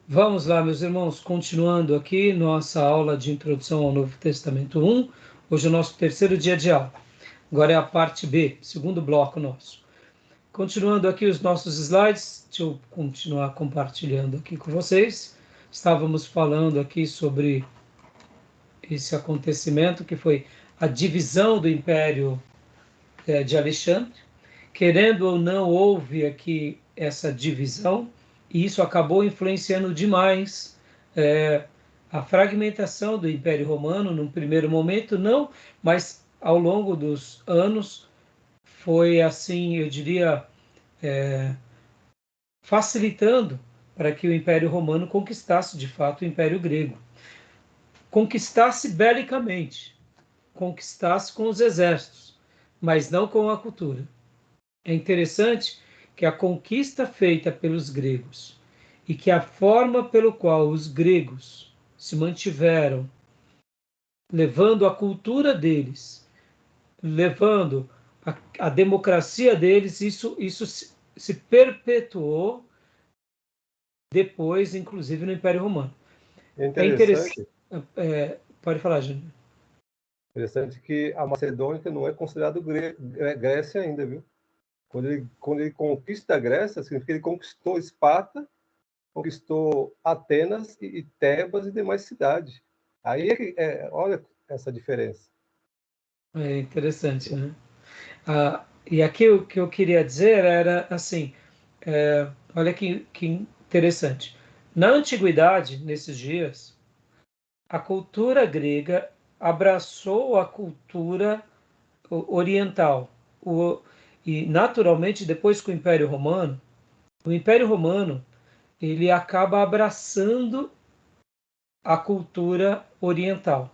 Vamos lá, meus irmãos, continuando aqui nossa aula de Introdução ao Novo Testamento 1. Hoje é o nosso terceiro dia de aula. Agora é a parte B, segundo bloco nosso. Continuando aqui os nossos slides, deixa eu continuar compartilhando aqui com vocês. Estávamos falando aqui sobre esse acontecimento que foi a divisão do Império de Alexandre. Querendo ou não, houve aqui essa divisão, e isso acabou influenciando demais a fragmentação do Império Romano, num primeiro momento, não, mas ao longo dos anos foi assim, eu diria, facilitando para que o Império Romano conquistasse de fato o Império Grego. Conquistasse belicamente, conquistasse com os exércitos, mas não com a cultura. É interessante que a conquista feita pelos gregos e que a forma pelo qual os gregos se mantiveram, levando a cultura deles, levando a democracia deles, isso se perpetuou depois, inclusive no Império Romano. É É interessante. interessante, Pode falar, Júnior. interessante que a Macedônia não é considerado Grécia ainda, viu? Quando ele conquista a Grécia, significa que ele conquistou Esparta, conquistou Atenas e Tebas e demais cidades. Aí, olha essa diferença. É interessante, né? E aqui o que eu queria dizer era assim, olha que interessante. Na antiguidade, nesses dias, a cultura grega abraçou a cultura oriental. E naturalmente, depois com o Império Romano ele acaba abraçando a cultura oriental.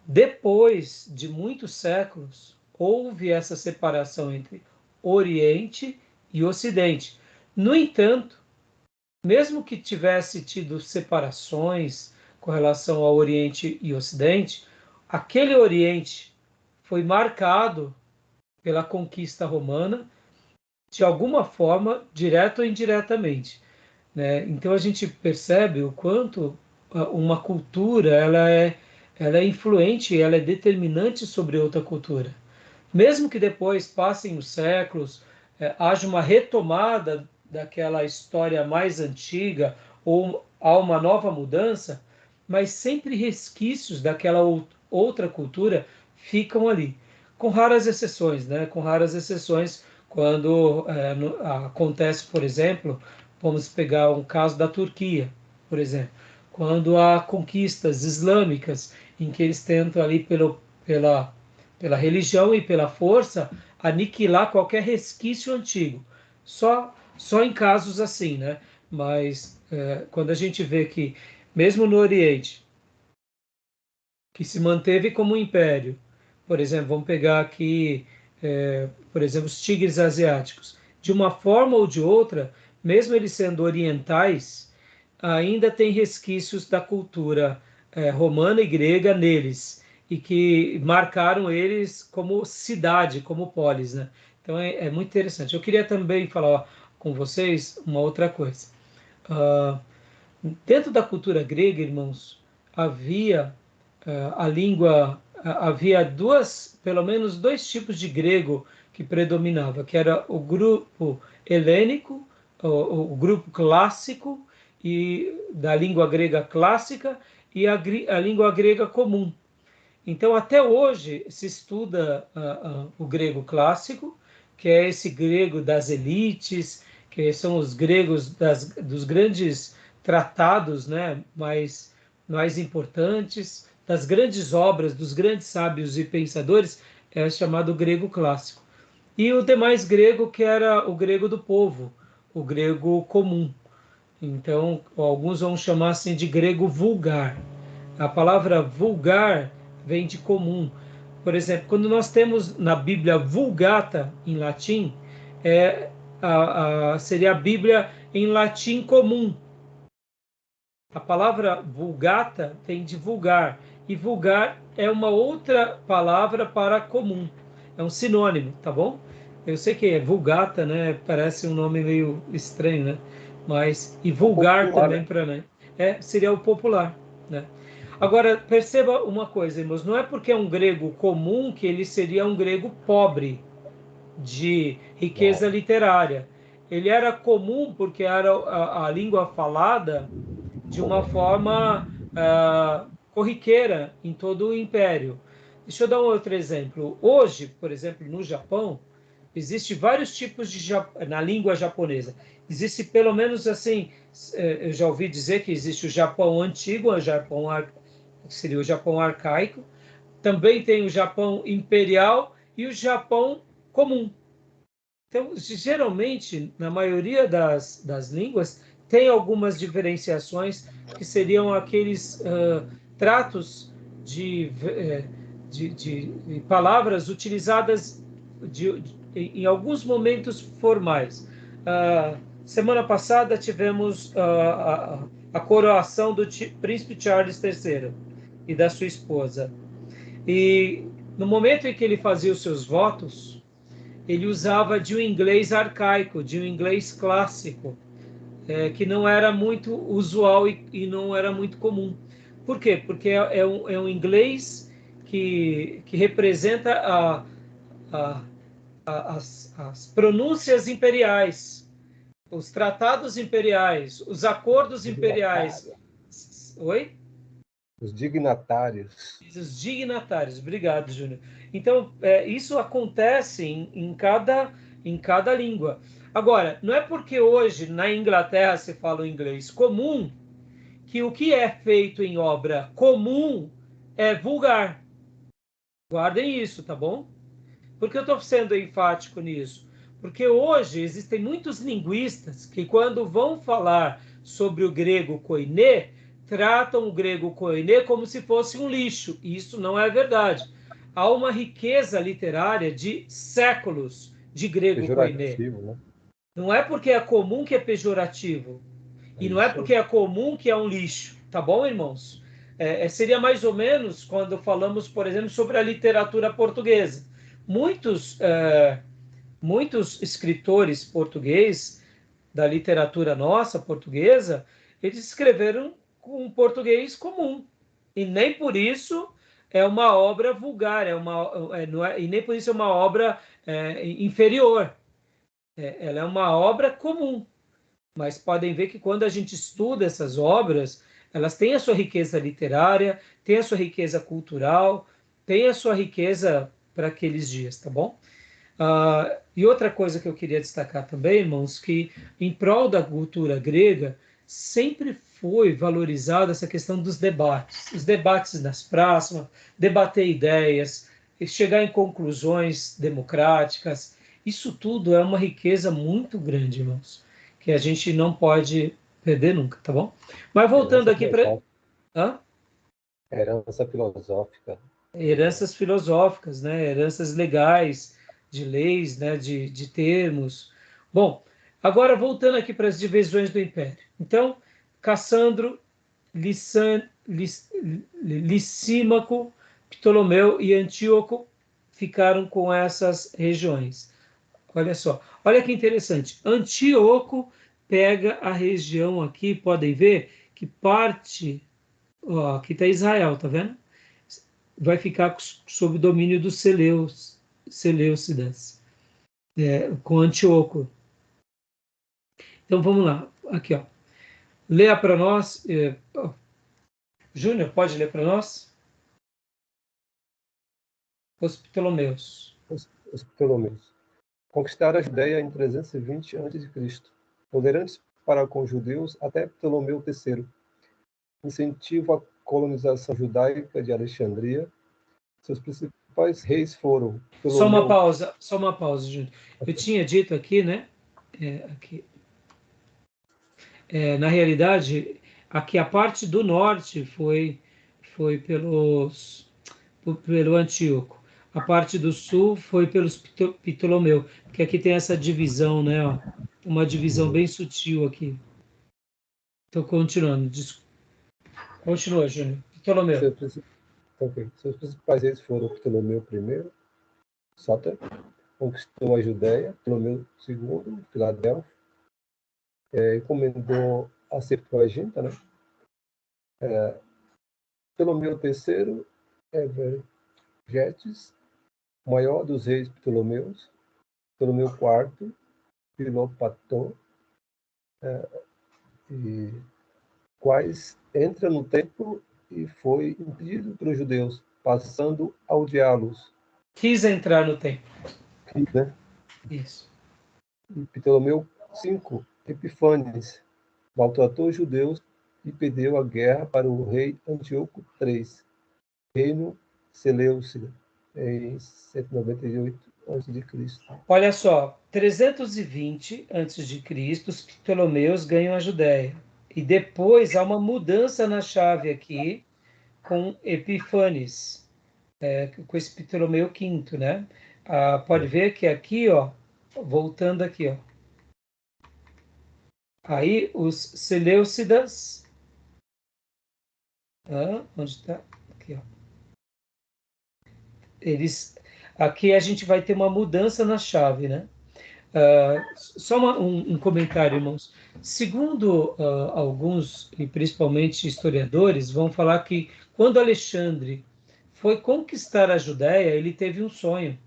Depois de muitos séculos, houve essa separação entre Oriente e Ocidente. No entanto, mesmo que tivesse tido separações com relação ao Oriente e Ocidente, aquele Oriente foi marcado pela conquista romana, de alguma forma, direta ou indiretamente, né? Então a gente percebe o quanto uma cultura ela é influente, ela é determinante sobre outra cultura. Mesmo que depois passem os séculos, haja uma retomada daquela história mais antiga ou há uma nova mudança, mas sempre resquícios daquela outra cultura ficam ali, com raras exceções, né? Com raras exceções quando acontece, por exemplo, vamos pegar um caso da Turquia, por exemplo, quando há conquistas islâmicas em que eles tentam ali pela religião e pela força, aniquilar qualquer resquício antigo. Só em casos assim, né? Mas quando a gente vê que, mesmo no Oriente, que se manteve como um império, por exemplo, vamos pegar aqui, por exemplo, os tigres asiáticos, de uma forma ou de outra, mesmo eles sendo orientais, ainda tem resquícios da cultura romana e grega neles e que marcaram eles como cidade, como polis, né? Então é muito interessante. Eu queria também falar com vocês uma outra coisa. Ah, Dentro da cultura grega, irmãos, havia a língua, havia pelo menos dois tipos de grego que predominava, que era o grupo helênico, o grupo clássico e da língua grega clássica e a língua grega comum. Então, até hoje se estuda o grego clássico, que é esse grego das elites, que são os gregos dos grandes tratados, né, mais importantes, das grandes obras, dos grandes sábios e pensadores, é chamado grego clássico. E o demais grego, que era o grego do povo, o grego comum. Então, alguns vão chamar assim de grego vulgar. A palavra vulgar vem de comum. Por exemplo, quando nós temos na Bíblia Vulgata em latim, seria a Bíblia em latim comum. A palavra vulgata vem de vulgar, e vulgar é uma outra palavra para comum. É um sinônimo, tá bom? Eu sei que é vulgata, né? Parece um nome meio estranho, né? mas e vulgar Popular, também né? para, né? Seria o popular, né? Agora, perceba uma coisa, irmãos, não é porque é um grego comum que ele seria um grego pobre de riqueza Não. literária. Ele era comum porque era a língua falada de uma forma corriqueira em todo o império. Deixa eu dar um outro exemplo. Hoje, por exemplo, no Japão, existe vários tipos de na língua japonesa. Existe pelo menos assim, eu já ouvi dizer que existe o Japão antigo, que seria o Japão arcaico. Também tem o Japão imperial e o Japão comum. Então, geralmente, na maioria das línguas, tem algumas diferenciações que seriam aqueles tratos de palavras utilizadas em alguns momentos formais. Semana passada tivemos a coroação do príncipe Charles III e da sua esposa. E no momento em que ele fazia os seus votos, ele usava de um inglês arcaico, de um inglês clássico, que não era muito usual e não era muito comum. Por quê? Porque é um inglês que representa a, as pronúncias imperiais, os tratados imperiais, os acordos imperiais. Dignatário. Oi? Os dignatários. Os dignatários. Obrigado, Júnior. Então, isso acontece em cada língua. Agora, não é porque hoje na Inglaterra se fala o inglês comum que o que é feito em obra comum é vulgar. Guardem isso, tá bom? Por que eu estou sendo enfático nisso? Porque hoje existem muitos linguistas que, quando vão falar sobre o grego koiné, tratam o grego koiné como se fosse um lixo. E isso não é verdade. Há uma riqueza literária de séculos de grego koiné. Pejorativo, né? Não é porque é comum que é pejorativo. É E não é isso aí. porque é comum que é um lixo. Tá bom, irmãos? Seria mais ou menos quando falamos, por exemplo, sobre a literatura portuguesa. Muitos escritores portugueses da literatura nossa portuguesa, eles escreveram com um português comum. E nem por isso é uma obra vulgar, não é, e nem por isso é uma obra inferior. Ela é uma obra comum. Mas podem ver que quando a gente estuda essas obras, elas têm a sua riqueza literária, têm a sua riqueza cultural, têm a sua riqueza para aqueles dias, tá bom? E outra coisa que eu queria destacar também, irmãos, que em prol da cultura grega sempre foi valorizada essa questão dos debates, os debates nas praças, debater ideias, chegar em conclusões democráticas. Isso tudo é uma riqueza muito grande, irmãos, que a gente não pode perder nunca, tá bom? Mas voltando Herança aqui para filosófica. Herança filosófica. heranças filosóficas, né? Heranças legais, de leis, né? de termos. Bom, agora voltando aqui para as divisões do Império. Então, Cassandro, Licímaco, Ptolomeu e Antíoco ficaram com essas regiões. Olha só, olha que interessante. Antíoco pega a região aqui, podem ver que parte, ó, aqui está Israel, tá vendo? Vai ficar sob o domínio dos Seleucidas, com Antíoco. Então vamos lá, aqui ó. Leia para nós, Júnior, pode ler para nós? Os Ptolomeus. Os Ptolomeus. Conquistaram a Judéia em 320 a.C., tolerantes para com os judeus até Ptolomeu III. Incentivo à colonização judaica de Alexandria. Seus principais reis foram Ptolomeu. Só uma pausa, Júnior. Eu tinha dito aqui, né? Aqui, na realidade, aqui a parte do norte foi pelo Antíoco. A parte do sul foi pelos Ptolomeu, porque aqui tem essa divisão, né? Ó, uma divisão bem sutil aqui. Então, continuando. Continua, Júnior. Ptolomeu. Seus principais reis foram Ptolomeu I, Sóter, conquistou a Judéia, Ptolomeu II, Filadélfia, encomendou a Septuaginta, né? Ptolomeu III, Evergetes, maior dos reis Ptolomeus, Ptolomeu IV, Filopator, e quais entra no templo e foi impedido pelos judeus, passando a odiá-los. Quis entrar no templo. Né? Isso. E Ptolomeu V, Epifanes, maltratou os judeus e perdeu a guerra para o rei Antíoco III, reino Seleucida, em 198 a.C. Olha só, 320 a.C., os Ptolomeus ganham a Judéia. E depois há uma mudança na chave aqui com Epifanes, com esse Ptolomeu V, né? Pode ver que aqui, ó, voltando aqui, ó. Aí os Seleucidas, onde está? Aqui, ó. Aqui a gente vai ter uma mudança na chave, né? Só um comentário, irmãos. Segundo alguns, e principalmente historiadores, vão falar que quando Alexandre foi conquistar a Judéia, ele teve um sonho.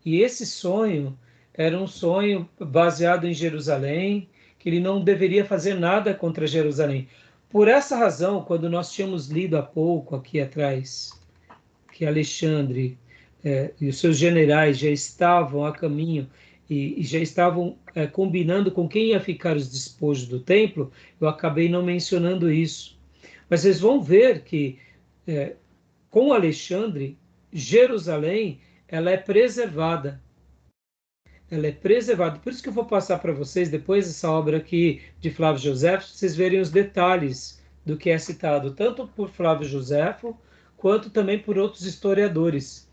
E esse sonho era um sonho baseado em Jerusalém, que ele não deveria fazer nada contra Jerusalém. Por essa razão, quando nós tínhamos lido há pouco, aqui atrás, que Alexandre e os seus generais já estavam a caminho e já estavam combinando com quem ia ficar os despojos do templo, eu acabei não mencionando isso. Mas vocês vão ver que com Alexandre, Jerusalém, ela é preservada. Ela é preservada. Por isso que eu vou passar para vocês, depois dessa obra aqui de Flávio Josefo, vocês verem os detalhes do que é citado, tanto por Flávio Josefo, quanto também por outros historiadores.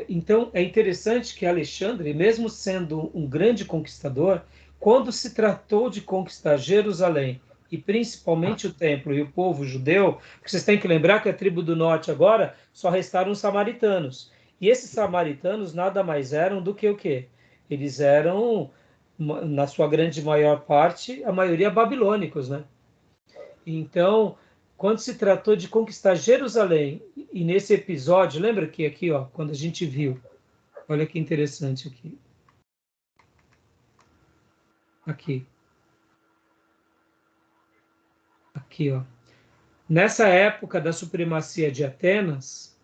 Então, é interessante que Alexandre, mesmo sendo um grande conquistador, quando se tratou de conquistar Jerusalém, e principalmente o templo e o povo judeu, porque vocês têm que lembrar que a tribo do norte agora só restaram os samaritanos. E esses samaritanos nada mais eram do que o quê? Eles eram, na sua grande maior parte, a maioria babilônicos, né? Então, quando se tratou de conquistar Jerusalém, e nesse episódio, lembra que aqui, ó, quando a gente viu, olha que interessante aqui. Aqui. Aqui, ó. Nessa época da supremacia de Atenas,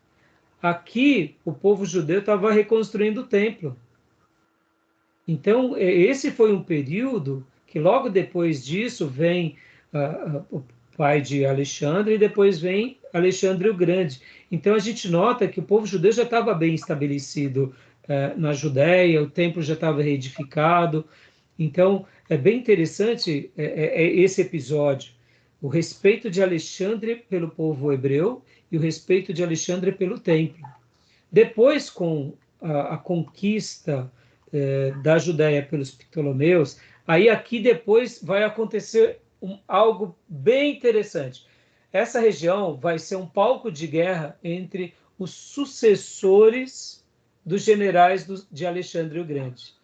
aqui o povo judeu estava reconstruindo o templo. Então, esse foi um período que logo depois disso vem o pai de Alexandre e depois vem Alexandre o Grande. Então, a gente nota que o povo judeu já estava bem estabelecido na Judéia, o templo já estava reedificado. Então, é bem interessante esse episódio, o respeito de Alexandre pelo povo hebreu e o respeito de Alexandre pelo templo. Depois, com a conquista da Judéia pelos Ptolomeus, aí aqui depois vai acontecer algo bem interessante. Essa região vai ser um palco de guerra entre os sucessores dos generais de Alexandre o Grande.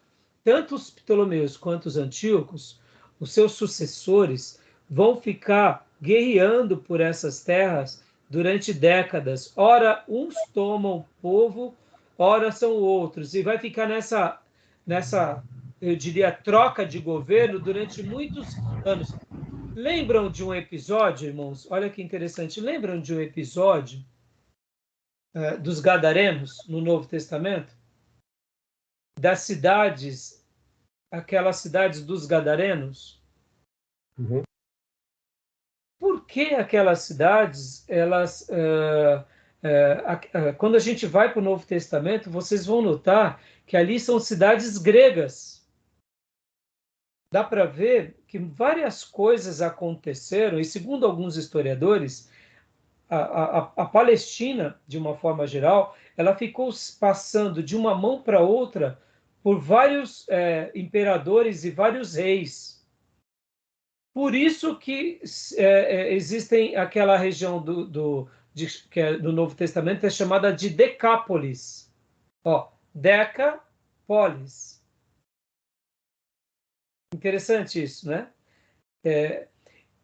Tanto os Ptolomeus quanto os Antíocos, os seus sucessores, vão ficar guerreando por essas terras durante décadas. Ora, uns tomam o povo, ora são outros. E vai ficar nessa, eu diria, troca de governo durante muitos anos. Lembram de um episódio, irmãos? Olha que interessante. Lembram de um episódio dos Gadarenos no Novo Testamento? Das cidades, aquelas cidades dos Gadarenos? Uhum. Por que aquelas cidades, elas, quando a gente vai para o Novo Testamento, vocês vão notar que ali são cidades gregas. Dá para ver que várias coisas aconteceram, e segundo alguns historiadores, a Palestina, de uma forma geral, ela ficou passando de uma mão para outra por vários imperadores e vários reis. Por isso que existem aquela região que é do Novo Testamento é chamada de Decápolis. Ó, Decapolis. Interessante isso, né?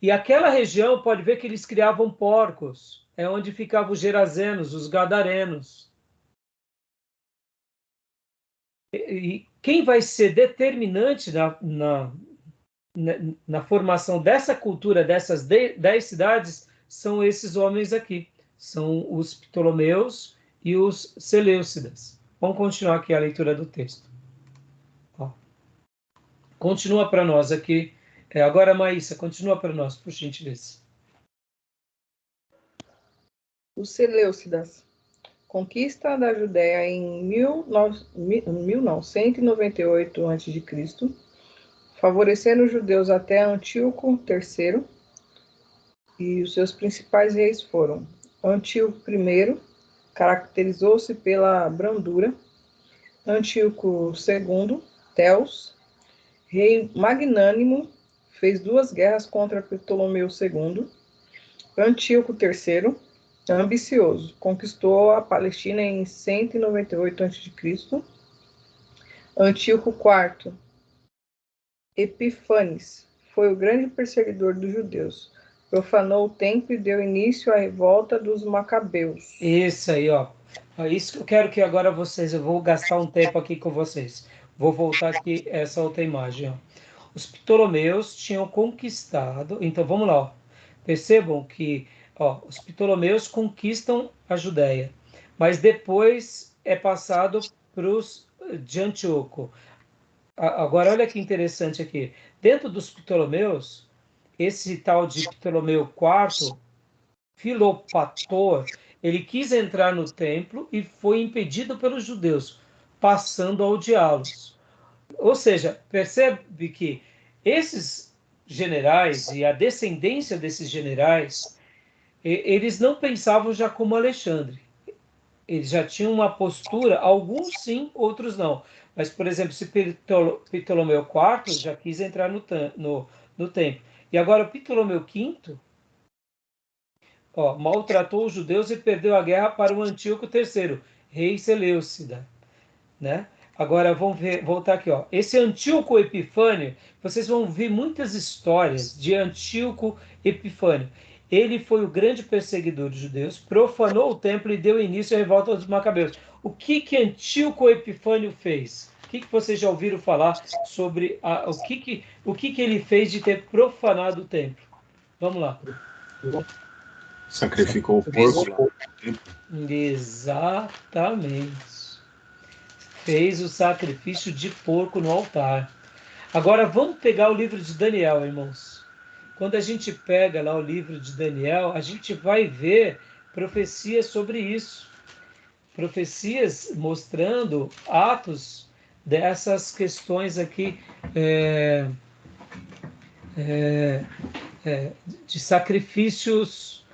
E aquela região, pode ver que eles criavam porcos, é onde ficavam os gerazenos, os gadarenos. E quem vai ser determinante na formação dessa cultura, dessas 10 cidades, são esses homens aqui. São os Ptolomeus e os Seleucidas. Vamos continuar aqui a leitura do texto. Ó. Continua para nós aqui. Agora, Maísa, continua para nós, por gentileza. Os Seleucidas. Conquista da Judéia em 198 a.C., favorecendo os judeus até Antíoco III, e os seus principais reis foram Antíoco I, caracterizou-se pela brandura; Antíoco II, Teos, rei magnânimo, fez 2 guerras contra Ptolomeu II; Antíoco III, ambicioso, conquistou a Palestina em 198 a.C. Antíoco IV, Epífanes, foi o grande perseguidor dos judeus, profanou o templo e deu início à revolta dos Macabeus. Isso aí, ó. Isso que eu quero que agora vocês, eu vou gastar um tempo aqui com vocês. Vou voltar aqui essa outra imagem, ó. Os Ptolomeus tinham conquistado, então vamos lá, ó. Percebam que, ó, os Ptolomeus conquistam a Judéia, mas depois é passado para os de Antíoco. Agora, olha que interessante aqui. Dentro dos Ptolomeus, esse tal de Ptolomeu IV, Filopator, ele quis entrar no templo e foi impedido pelos judeus, passando a odiá-los. Ou seja, percebe que esses generais e a descendência desses generais, eles não pensavam já como Alexandre. Eles já tinham uma postura, alguns sim, outros não. Mas, por exemplo, se Ptolomeu IV já quis entrar no templo. E agora Ptolomeu V, ó, maltratou os judeus e perdeu a guerra para o Antíoco III, rei Seleucida, né? Agora vamos voltar aqui, ó. Esse Antíoco Epifânio, vocês vão ver muitas histórias de Antíoco Epifânio. Ele foi o grande perseguidor dos judeus, profanou o templo e deu início à revolta dos Macabeus. O que Antíoco Epifânio fez? O que vocês já ouviram falar sobre o que ele fez de ter profanado o templo? Vamos lá. Sacrificou o porco lá. Exatamente. Fez o sacrifício de porco no altar. Agora vamos pegar o livro de Daniel, irmãos. Quando a gente pega lá o livro de Daniel, a gente vai ver profecias sobre isso. Profecias mostrando atos dessas questões aqui de sacrifícios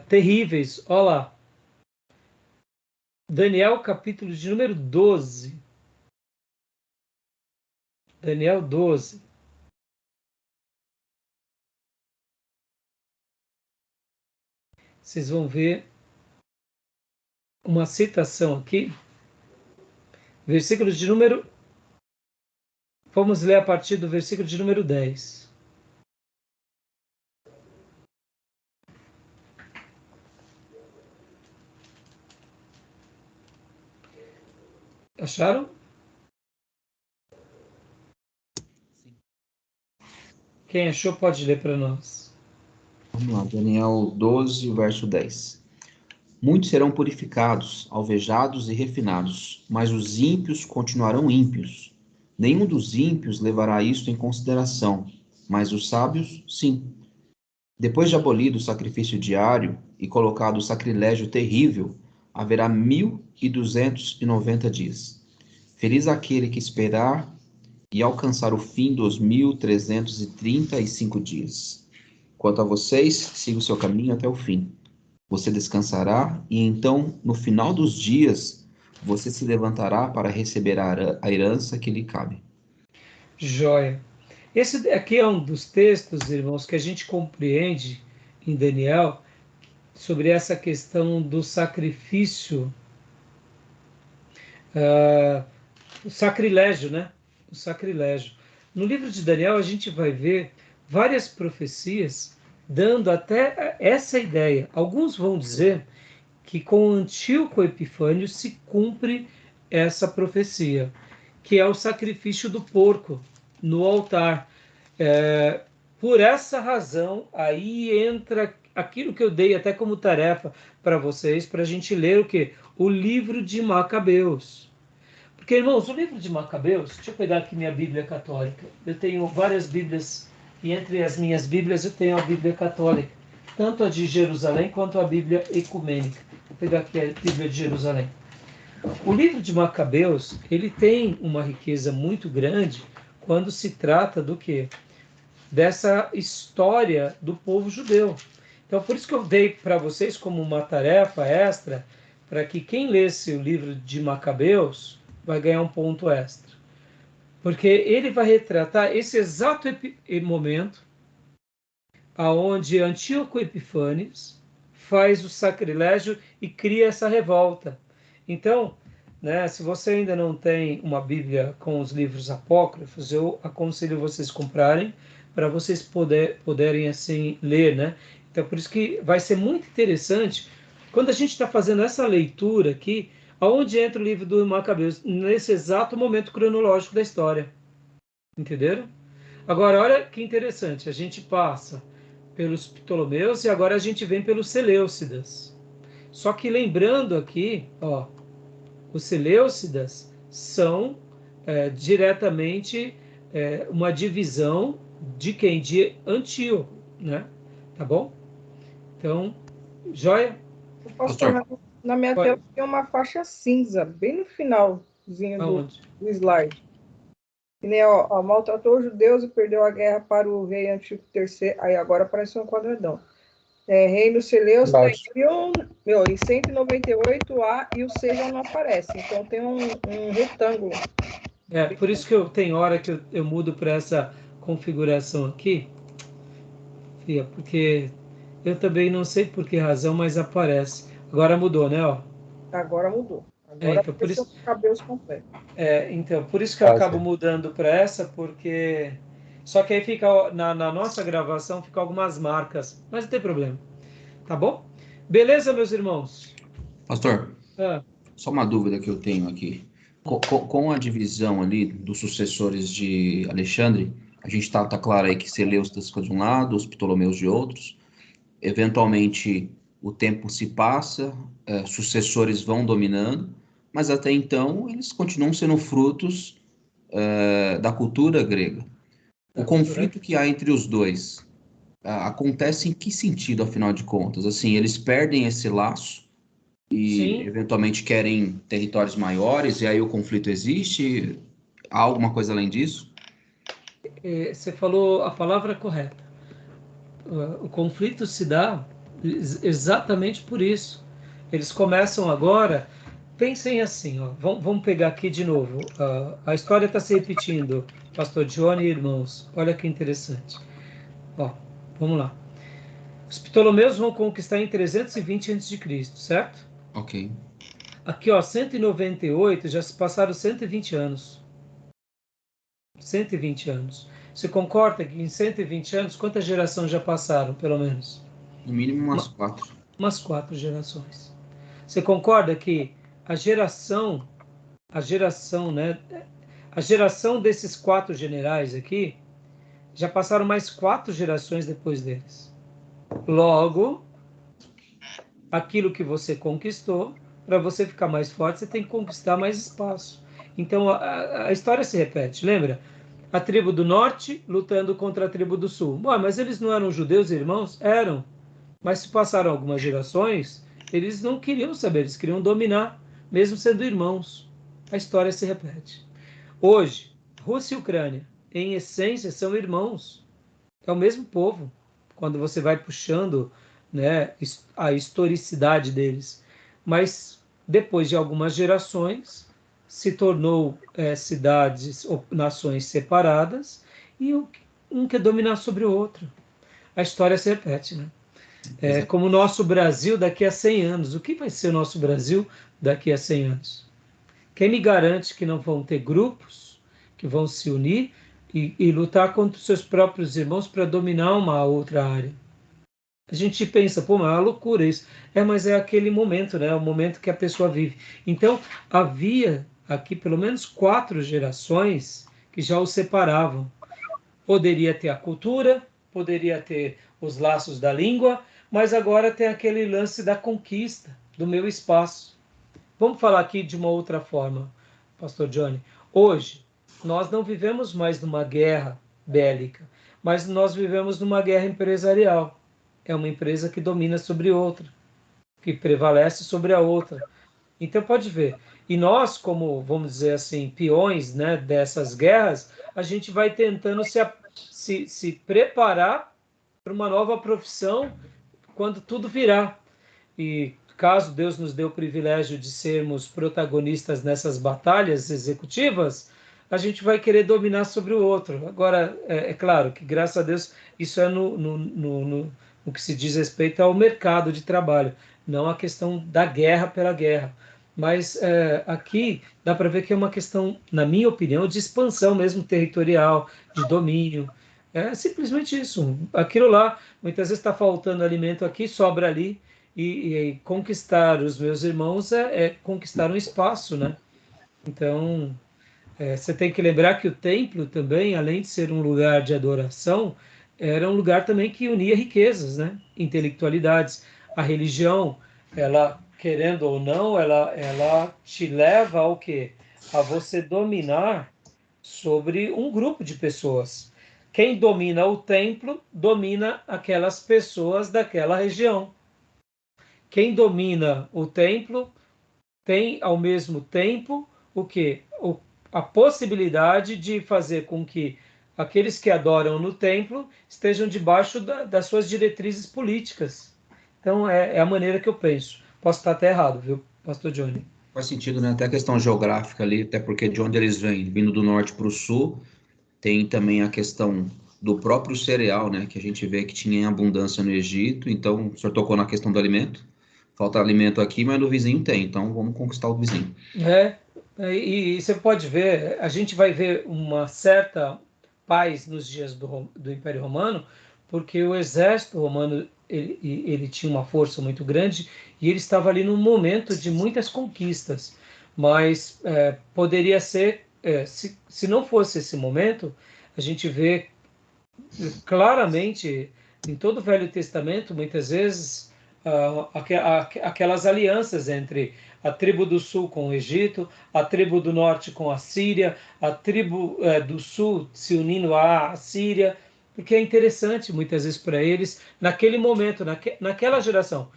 terríveis. Olha lá. Daniel, capítulo de número 12. Daniel 12. Vocês vão ver uma citação aqui. Versículo de número... Vamos ler a partir do versículo de número 10. Acharam? Quem achou pode ler para nós. Vamos lá, Daniel 12, verso 10. Muitos serão purificados, alvejados e refinados, mas os ímpios continuarão ímpios. Nenhum dos ímpios levará isto em consideração, mas os sábios, sim. Depois de abolido o sacrifício diário e colocado o sacrilégio terrível, haverá 1.290 dias. Feliz aquele que esperar e alcançar o fim dos 1.335 dias. Quanto a vocês, siga o seu caminho até o fim. Você descansará e então, no final dos dias, você se levantará para receber a herança que lhe cabe. Joia. Esse aqui é um dos textos, irmãos, que a gente compreende em Daniel sobre essa questão do sacrifício, o sacrilégio, né? O sacrilégio. No livro de Daniel, a gente vai ver várias profecias dando até essa ideia. Alguns vão dizer que com Antíoco Epifânio se cumpre essa profecia, que é o sacrifício do porco no altar. É, por essa razão, aí entra aquilo que eu dei até como tarefa para vocês, para a gente ler o quê? O livro de Macabeus. Porque, irmãos, o livro de Macabeus, deixa eu pegar aqui minha Bíblia católica. Eu tenho várias Bíblias, e entre as minhas Bíblias eu tenho a Bíblia católica, tanto a de Jerusalém quanto a Bíblia ecumênica. Vou pegar aqui a Bíblia de Jerusalém. O livro de Macabeus, ele tem uma riqueza muito grande quando se trata do quê? Dessa história do povo judeu. Então, por isso que eu dei para vocês como uma tarefa extra, para que quem lesse o livro de Macabeus vai ganhar um ponto extra. Porque ele vai retratar esse exato momento aonde Antíoco Epifânios faz o sacrilégio e cria essa revolta. Então, né, se você ainda não tem uma Bíblia com os livros apócrifos, eu aconselho vocês comprarem para vocês poderem assim ler, né? Então, por isso que vai ser muito interessante quando a gente está fazendo essa leitura aqui, aonde entra o livro do Macabeus, nesse exato momento cronológico da história. Entenderam? Agora, olha que interessante, a gente passa pelos Ptolomeus e agora a gente vem pelos Seleucidas. Só que lembrando aqui, ó, os Seleucidas são diretamente uma divisão de quem? De Antíoco, né? Tá bom? Então, joia? Pastor, na minha tela tem uma faixa cinza, bem no finalzinho do slide. E nem, ó, maltratou os judeus e perdeu a guerra para o rei Antíoco III. Aí agora aparece um quadradão. Reino Seleucida em 198, A e o C já não aparece. Então tem um retângulo. Por isso que eu tenho hora que eu mudo para essa configuração aqui. Porque eu também não sei por que razão, mas aparece. Agora mudou, né? Ó. Agora mudou. Agora então, por isso, cabelos completos. Então, por isso que eu acabo mudando para essa, porque... Só que aí fica, na nossa gravação, fica algumas marcas. Mas não tem problema. Tá bom? Beleza, meus irmãos? Pastor, só uma dúvida que eu tenho aqui. Com a divisão ali dos sucessores de Alexandre, a gente tá claro aí que Seleucidas fica de um lado, os Ptolomeus de outros. Eventualmente, o tempo se passa, sucessores vão dominando, mas até então eles continuam sendo frutos da cultura grega. O conflito que há entre os dois acontece em que sentido, afinal de contas? Assim, eles perdem esse laço e Sim. eventualmente querem territórios maiores, e aí o conflito existe? Há alguma coisa além disso? Você falou a palavra correta. O conflito se dá exatamente por isso. Eles começam agora... Pensem assim, ó, vamos pegar aqui de novo. A história está se repetindo, Pastor Johnny e irmãos. Olha que interessante. Ó, vamos lá. Os Ptolomeus vão conquistar em 320 a.C., certo? Ok. Aqui, ó, 198, já se passaram 120 anos. 120 anos. Você concorda que em 120 anos, quantas gerações já passaram, pelo menos? No mínimo umas 4. Umas 4 gerações. Você concorda que a geração, né? A geração desses 4 generais aqui, já passaram mais 4 gerações depois deles. Logo, aquilo que você conquistou, para você ficar mais forte, você tem que conquistar mais espaço. Então, a história se repete, lembra? A tribo do norte lutando contra a tribo do sul. Mas eles não eram judeus, irmãos? Eram. Mas se passaram algumas gerações, eles não queriam saber, eles queriam dominar, mesmo sendo irmãos. A história se repete. Hoje, Rússia e Ucrânia, em essência, são irmãos. É o mesmo povo. Quando você vai puxando, né, a historicidade deles. Mas, depois de algumas gerações, se tornou cidades ou nações separadas e um quer dominar sobre o outro. A história se repete, né? Como o nosso Brasil daqui a 100 anos. O que vai ser o nosso Brasil daqui a 100 anos? Quem me garante que não vão ter grupos que vão se unir e lutar contra os seus próprios irmãos para dominar uma outra área. A gente pensa, pô, mas é uma loucura isso. Mas é aquele momento, né? É o momento que a pessoa vive. Então, havia aqui pelo menos 4 gerações que já os separavam. Poderia ter a cultura, poderia ter os laços da língua, mas agora tem aquele lance da conquista do meu espaço. Vamos falar aqui de uma outra forma, Pastor Johnny. Hoje, nós não vivemos mais numa guerra bélica, mas nós vivemos numa guerra empresarial. É uma empresa que domina sobre outra, que prevalece sobre a outra. Então, pode ver. E nós, como, vamos dizer assim, peões, né, dessas guerras, a gente vai tentando se preparar para uma nova profissão quando tudo virar. E caso Deus nos dê o privilégio de sermos protagonistas nessas batalhas executivas, a gente vai querer dominar sobre o outro. Agora, é claro que, graças a Deus, isso é no que se diz respeito ao mercado de trabalho, não a questão da guerra pela guerra. Mas aqui dá para ver que é uma questão, na minha opinião, de expansão mesmo territorial, de domínio. É simplesmente isso. Aquilo lá, muitas vezes está faltando alimento aqui, sobra ali, e conquistar os meus irmãos é conquistar um espaço, né? Então, você tem que lembrar que o templo também, além de ser um lugar de adoração, era um lugar também que unia riquezas, né? Intelectualidades. A religião, ela, querendo ou não, ela te leva ao quê? A você dominar sobre um grupo de pessoas. Quem domina o templo, domina aquelas pessoas daquela região. Quem domina o templo tem, ao mesmo tempo, o quê? A possibilidade de fazer com que aqueles que adoram no templo estejam debaixo das suas diretrizes políticas. Então, é a maneira que eu penso. Posso estar até errado, viu, Pastor Johnny? Faz sentido, né? Até a questão geográfica ali, até porque de onde eles vêm, vindo do norte para o sul, tem também a questão do próprio cereal, né? Que a gente vê que tinha em abundância no Egito. Então, o senhor tocou na questão do alimento. Falta alimento aqui, mas no vizinho tem. Então, vamos conquistar o vizinho. E você pode ver, a gente vai ver uma certa paz nos dias do Império Romano, porque o exército romano ele tinha uma força muito grande e ele estava ali num momento de muitas conquistas. Mas poderia ser, se não fosse esse momento, a gente vê claramente em todo o Velho Testamento, muitas vezes, aquelas alianças entre a tribo do sul com o Egito, a tribo do norte com a Síria, a tribo do sul se unindo à Síria, porque é interessante muitas vezes para eles, naquele momento, naquela geração.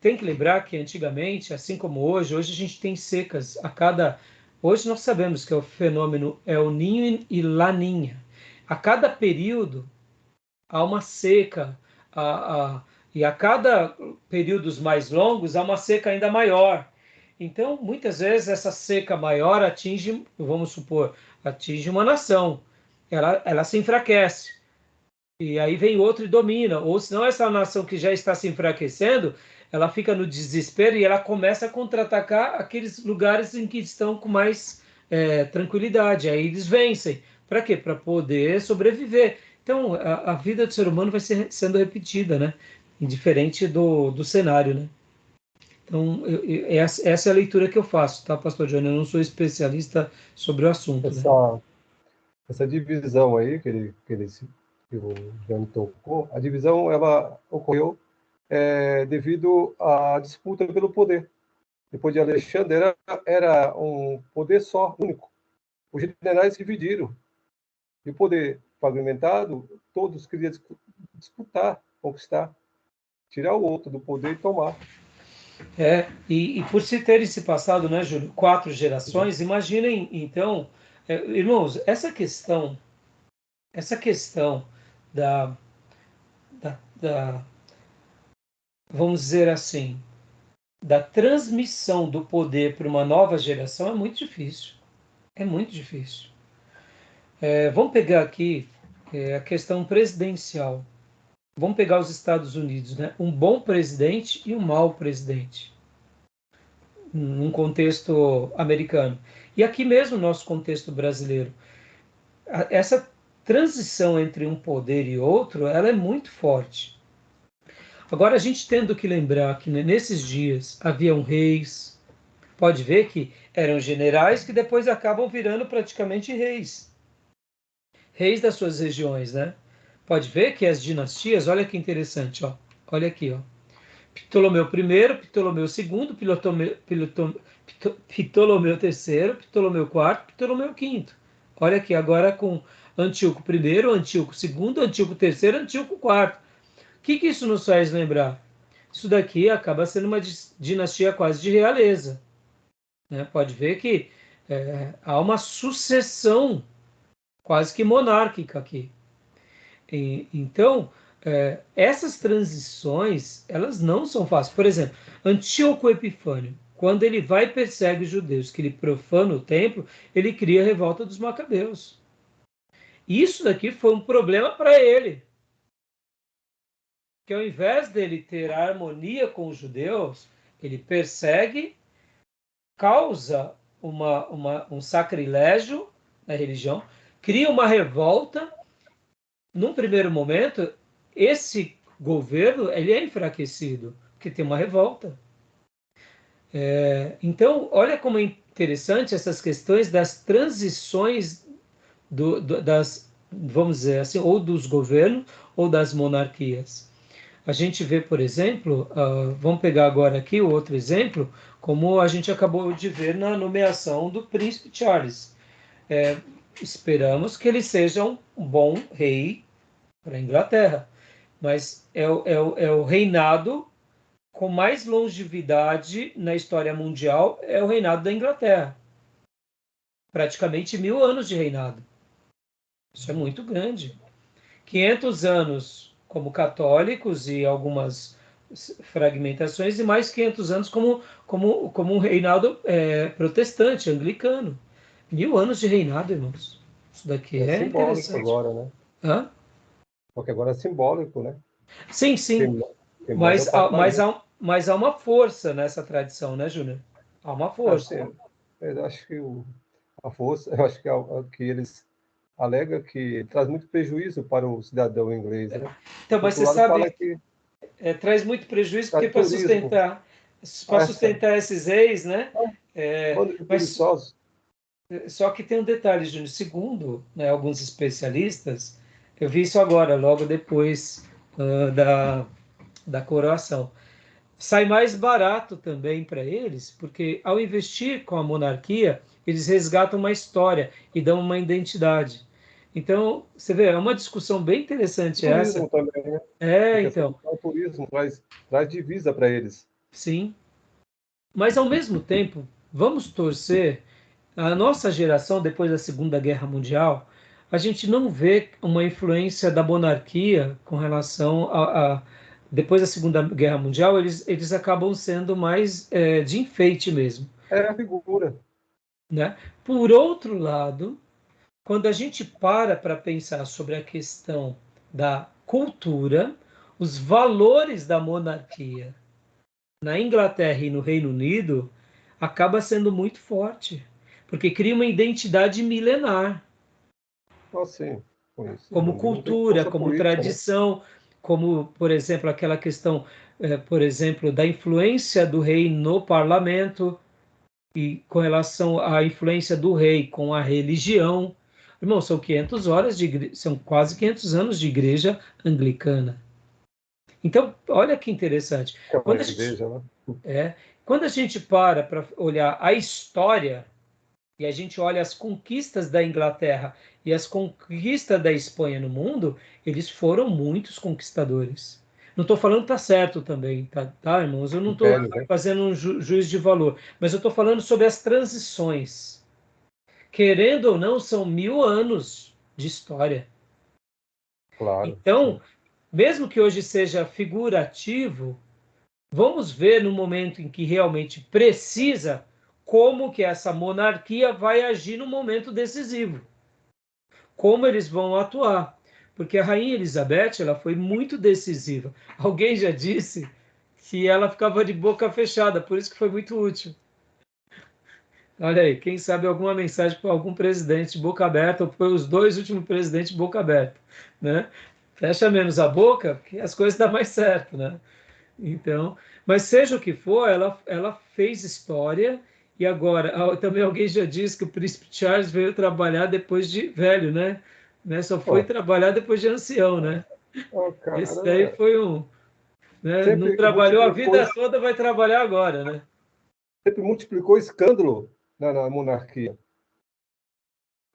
Tem que lembrar que antigamente, assim como hoje a gente tem secas a cada. Hoje nós sabemos que é o fenômeno El Niño e Laninha. A cada período há uma seca, e a cada períodos mais longos há uma seca ainda maior. Então, muitas vezes essa seca maior atinge, vamos supor, atinge uma nação, ela se enfraquece, e aí vem outro e domina, ou senão essa nação que já está se enfraquecendo, ela fica no desespero e ela começa a contra-atacar aqueles lugares em que estão com mais tranquilidade, aí eles vencem. Para quê? Para poder sobreviver. Então, a vida do ser humano vai sendo repetida, né? Indiferente do cenário, né? Então, essa é a leitura que eu faço, tá, Pastor Johnny? Eu não sou especialista sobre o assunto, né? Essa divisão aí que o Johnny tocou, a divisão ela ocorreu devido à disputa pelo poder. Depois de Alexandre, era um poder só, único. Os generais se dividiram. E o poder fragmentado, todos queriam disputar, conquistar, tirar o outro do poder e tomar. E por se terem se passado, né, Júlio, 4 gerações, imaginem, então, irmãos, essa questão da, da, vamos dizer assim, da transmissão do poder para uma nova geração é muito difícil. É muito difícil. Vamos pegar aqui a questão presidencial. Vamos pegar os Estados Unidos, né? Um bom presidente e um mau presidente, num contexto americano. E aqui mesmo, no nosso contexto brasileiro. essa transição entre um poder e outro, ela é muito forte. Agora, a gente tendo que lembrar que nesses dias haviam reis, pode ver que eram generais que depois acabam virando praticamente reis. Reis das suas regiões, né? Pode ver que as dinastias, olha que interessante, ó. Olha aqui, ó. Ptolomeu I, Ptolomeu II, Ptolomeu III, Ptolomeu IV, Ptolomeu V. Olha aqui, agora com Antíoco I, Antíoco II, Antíoco III, Antíoco IV. O que isso nos faz lembrar? Isso daqui acaba sendo uma dinastia quase de realeza, né? Pode ver que há uma sucessão quase que monárquica aqui. Então, essas transições, elas não são fáceis. Por exemplo, Antíoco Epifânio, quando ele vai e persegue os judeus, que ele profana o templo, ele cria a revolta dos macabeus. Isso daqui foi um problema para ele. Que ao invés dele ter a harmonia com os judeus, ele persegue, causa um sacrilégio na religião, cria uma revolta. Num primeiro momento, esse governo ele é enfraquecido, porque tem uma revolta. Então, olha como é interessante essas questões das transições das, vamos dizer assim, ou dos governos ou das monarquias. A gente vê, por exemplo, vamos pegar agora aqui o outro exemplo, como a gente acabou de ver na nomeação do príncipe Charles. Esperamos que ele seja um bom rei para a Inglaterra, mas é o reinado com mais longevidade na história mundial, é o reinado da Inglaterra. Praticamente 1000 anos de reinado. Isso é muito grande. 500 anos como católicos e algumas fragmentações, e mais 500 anos como um reinado protestante, anglicano. 1000 anos de reinado, irmãos. Isso daqui é simbólico interessante. agora, né? Hã? Porque agora é simbólico, né? Sim, sim. Quem manda é o Mas, Papa ainda. mas há uma força nessa tradição, né, Júnior? Há uma força. Assim, eu acho que a força, eu acho que eles alegam que traz muito prejuízo para o cidadão inglês, né? Então, Por mas outro você lado, fala sabe, que traz muito prejuízo porque traz turismo. para Essa, sustentar esses reis, né? bando de Mas preguiçosos. só que tem um detalhe, Júnior. Segundo, né, alguns especialistas, eu vi isso agora, logo depois da coroação. Sai mais barato também para eles, porque ao investir com a monarquia, eles resgatam uma história e dão uma identidade. Então, você vê, é uma discussão bem interessante essa. Turismo também, né? Porque essa Então, questão do turismo traz divisa para eles. sim. Mas, ao mesmo tempo, vamos torcer. A nossa geração, depois da Segunda Guerra Mundial, a gente não vê uma influência da monarquia com relação depois da Segunda Guerra Mundial, eles acabam sendo mais de enfeite mesmo, É a figura. né? Por outro lado, quando a gente para pensar sobre a questão da cultura, os valores da monarquia na Inglaterra e no Reino Unido acaba sendo muito forte, porque cria uma identidade milenar, Assim, como conhecido. Não tem cultura, força como política, né? tradição, como, por exemplo, aquela questão, por exemplo, da influência do rei no parlamento e com relação à influência do rei com a religião. Irmão, são 500 horas são quase 500 anos de igreja anglicana. Então, olha que interessante. Que é uma Quando a gente, igreja, né? é, quando a gente para olhar a história e a gente olha as conquistas da Inglaterra e as conquistas da Espanha no mundo, eles foram muitos conquistadores. Não estou falando que está certo também, tá, irmãos? Eu não estou Impérios, né? fazendo um juízo de valor, mas eu estou falando sobre as transições. Querendo ou não, são 1000 anos de história. Claro, Então, sim. mesmo que hoje seja figurativo, vamos ver no momento em que realmente precisa como que essa monarquia vai agir no momento decisivo, como eles vão atuar, porque a rainha Elizabeth ela foi muito decisiva. Alguém já disse que ela ficava de boca fechada, por isso que foi muito útil. Olha aí, quem sabe alguma mensagem para algum presidente boca aberta, ou foi os dois últimos presidentes boca aberta, né? Fecha menos a boca, que as coisas dão mais certo, né? Então, mas seja o que for, ela fez história e agora, também alguém já disse que o Príncipe Charles veio trabalhar depois de velho, né? Só foi Ó, trabalhar depois de ancião, né? ó, Esse daí cara, foi um, né? Não sempre trabalhou a multiplicou, vida toda, vai trabalhar agora, né? sempre multiplicou escândalo na monarquia,